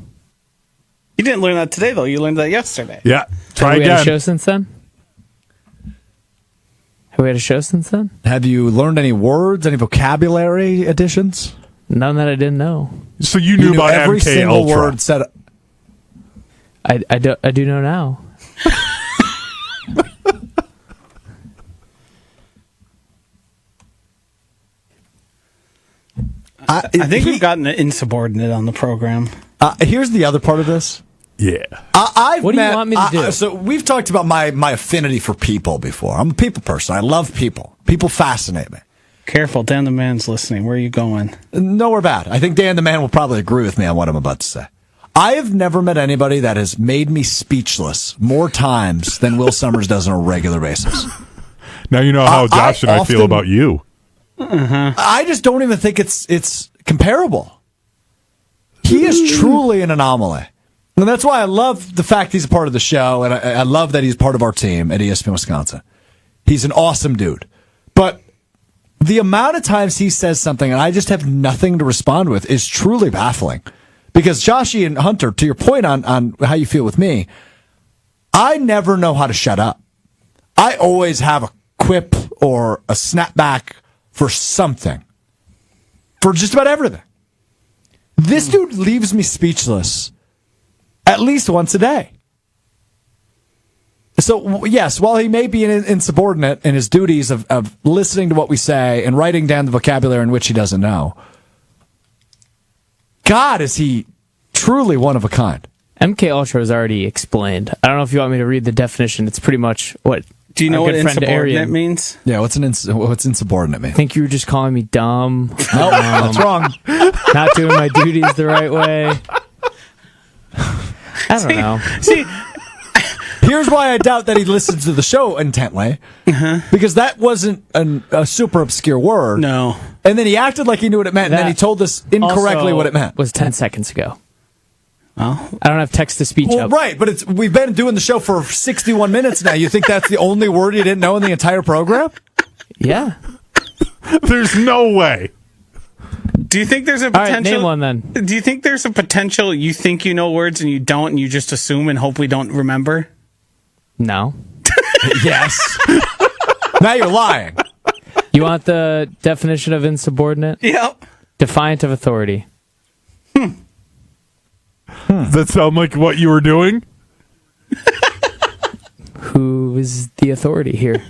Speaker 2: You didn't learn that today, though. You learned that yesterday.
Speaker 4: Yeah. Try
Speaker 3: Have we had a
Speaker 4: again.
Speaker 3: show since then? Have we had a show since then?
Speaker 1: Have you learned any words, any vocabulary additions?
Speaker 3: None that I didn't know.
Speaker 4: So you knew about
Speaker 1: every
Speaker 4: MK
Speaker 1: single
Speaker 4: Ultra.
Speaker 1: word said.
Speaker 3: I do know now.
Speaker 2: I think we've gotten an insubordinate on the program.
Speaker 1: Here's the other part of this.
Speaker 4: Yeah.
Speaker 3: What do you want me to do?
Speaker 1: So we've talked about my affinity for people before. I'm a people person. I love people. People fascinate me.
Speaker 2: Careful, Dan the man's listening. Where are you going?
Speaker 1: Nowhere bad. I think Dan the man will probably agree with me on what I'm about to say. I have never met anybody that has made me speechless more times than Will Sommers does on a regular basis.
Speaker 4: Now you know how Josh and I feel about you.
Speaker 1: I just don't even think it's comparable. He is truly an anomaly. And that's why I love the fact he's a part of the show, and I love that he's part of our team at ESPN Wisconsin. He's an awesome dude. But the amount of times he says something and I just have nothing to respond with is truly baffling. Because Joshy and Hunter, to your point on how you feel with me, I never know how to shut up. I always have a quip or a snapback for something. For just about everything. This dude leaves me speechless at least once a day. So, yes, while he may be insubordinate in his duties of listening to what we say and writing down the vocabulary in which he doesn't know, God, is he truly one of a kind.
Speaker 3: MK Ultra was already explained. I don't know if you want me to read the definition. It's pretty much what.
Speaker 2: Do you know what insubordinate
Speaker 3: Arian
Speaker 2: means?
Speaker 1: Yeah, what's insubordinate mean?
Speaker 3: I think you were just calling me dumb.
Speaker 1: No, that's wrong.
Speaker 3: Not doing my duties the right way. I don't know.
Speaker 2: See,
Speaker 1: here's why I doubt that he listens to the show intently, because that wasn't a super obscure word.
Speaker 2: No.
Speaker 1: And then he acted like he knew what it meant, and then he told us incorrectly what it meant.
Speaker 3: Was 10 seconds ago.
Speaker 2: Well,
Speaker 3: I don't have text to speech
Speaker 1: Well,
Speaker 3: up.
Speaker 1: right, but we've been doing the show for 61 minutes now. You think that's the only word you didn't know in the entire program?
Speaker 3: Yeah.
Speaker 4: There's no way.
Speaker 2: do you think there's a
Speaker 3: All right,
Speaker 2: potential?
Speaker 3: name one then.
Speaker 2: Do you think there's a potential you think you know words and you don't, and you just assume and hope we don't remember?
Speaker 3: No.
Speaker 1: Yes. Now you're lying.
Speaker 3: You want the definition of insubordinate?
Speaker 2: Yep.
Speaker 3: Defiant of authority.
Speaker 4: Does that sound like what you were doing?
Speaker 3: Who is the authority here?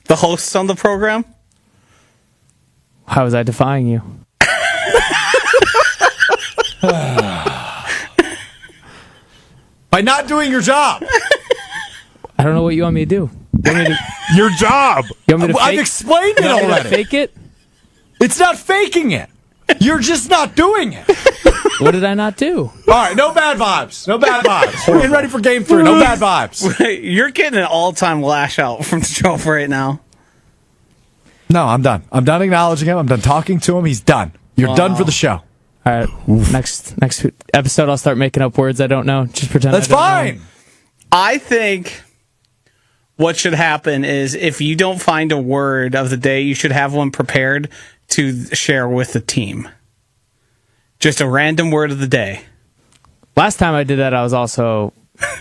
Speaker 2: The hosts on the program?
Speaker 3: How was I defying you?
Speaker 1: By not doing your job.
Speaker 3: I don't know what you want me to do. You want me to,
Speaker 4: Your job.
Speaker 3: you want me to
Speaker 1: I've
Speaker 3: fake,
Speaker 1: explained it
Speaker 3: you want me to
Speaker 1: already.
Speaker 3: fake it?
Speaker 1: It's not faking it. You're just not doing it.
Speaker 3: What did I not do?
Speaker 1: All right, no bad vibes. No bad vibes. We're getting ready for game 3. No bad vibes.
Speaker 2: You're getting an all-time lash out from Strouf right now.
Speaker 1: No, I'm done. I'm done acknowledging him. I'm done talking to him. He's done. You're done for the show.
Speaker 3: All right, next episode I'll start making up words I don't know. Just pretend
Speaker 1: That's
Speaker 3: I don't
Speaker 1: fine.
Speaker 3: know.
Speaker 2: I think what should happen is if you don't find a word of the day, you should have one prepared to share with the team. Just a random word of the day.
Speaker 3: Last time I did that, I was also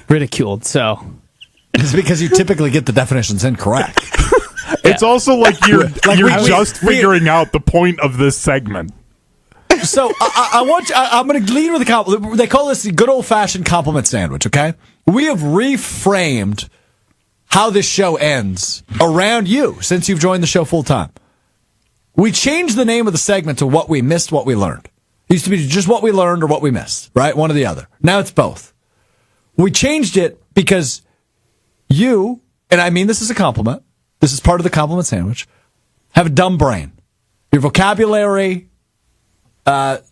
Speaker 3: ridiculed. So
Speaker 1: It's because you typically get the definitions incorrect.
Speaker 4: It's also like you're
Speaker 1: we-
Speaker 4: just figuring out the point of this segment.
Speaker 1: So I'm going to lead with a compliment. They call this the good old-fashioned compliment sandwich, okay? We have reframed how this show ends around you since you've joined the show full-time. We changed the name of the segment to What We Missed, What We Learned. It used to be just What We Learned or What We Missed, right? One or the other. Now it's both. We changed it because you, and I mean this is a compliment, this is part of the compliment sandwich, have a dumb brain. Your vocabulary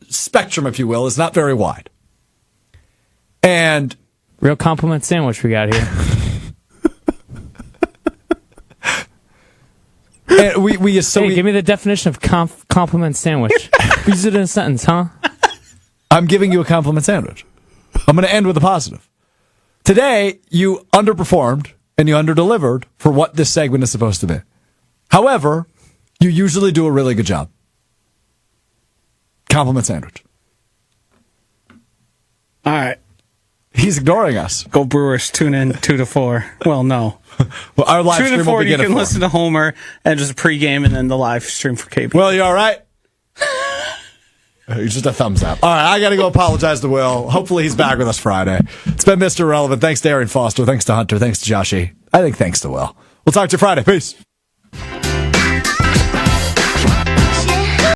Speaker 1: spectrum, if you will, is not very wide. And
Speaker 3: real compliment sandwich we got here.
Speaker 1: we assume.
Speaker 3: Hey, give me the definition of compliment sandwich. Use it in a sentence, huh?
Speaker 1: I'm giving you a compliment sandwich. I'm going to end with a positive. Today, you underperformed and you underdelivered for what this segment is supposed to be. However, you usually do a really good job. Compliment sandwich.
Speaker 2: All right.
Speaker 1: He's ignoring us.
Speaker 2: Go Brewers. Tune in 2 to 4. Well, no.
Speaker 1: Well, our live
Speaker 2: 2
Speaker 1: stream
Speaker 2: to
Speaker 1: will
Speaker 2: 4, you
Speaker 1: begin at
Speaker 2: can
Speaker 1: 4.
Speaker 2: listen to Homer and just pregame and then the live stream for KB.
Speaker 1: Will, you all right? Just a thumbs up. All right, I got to go apologize to Will. Hopefully he's back with us Friday. It's been Mr. Relevant. Thanks to Arian Foster. Thanks to Hunter. Thanks to Joshy. I think thanks to Will. We'll talk to you Friday. Peace.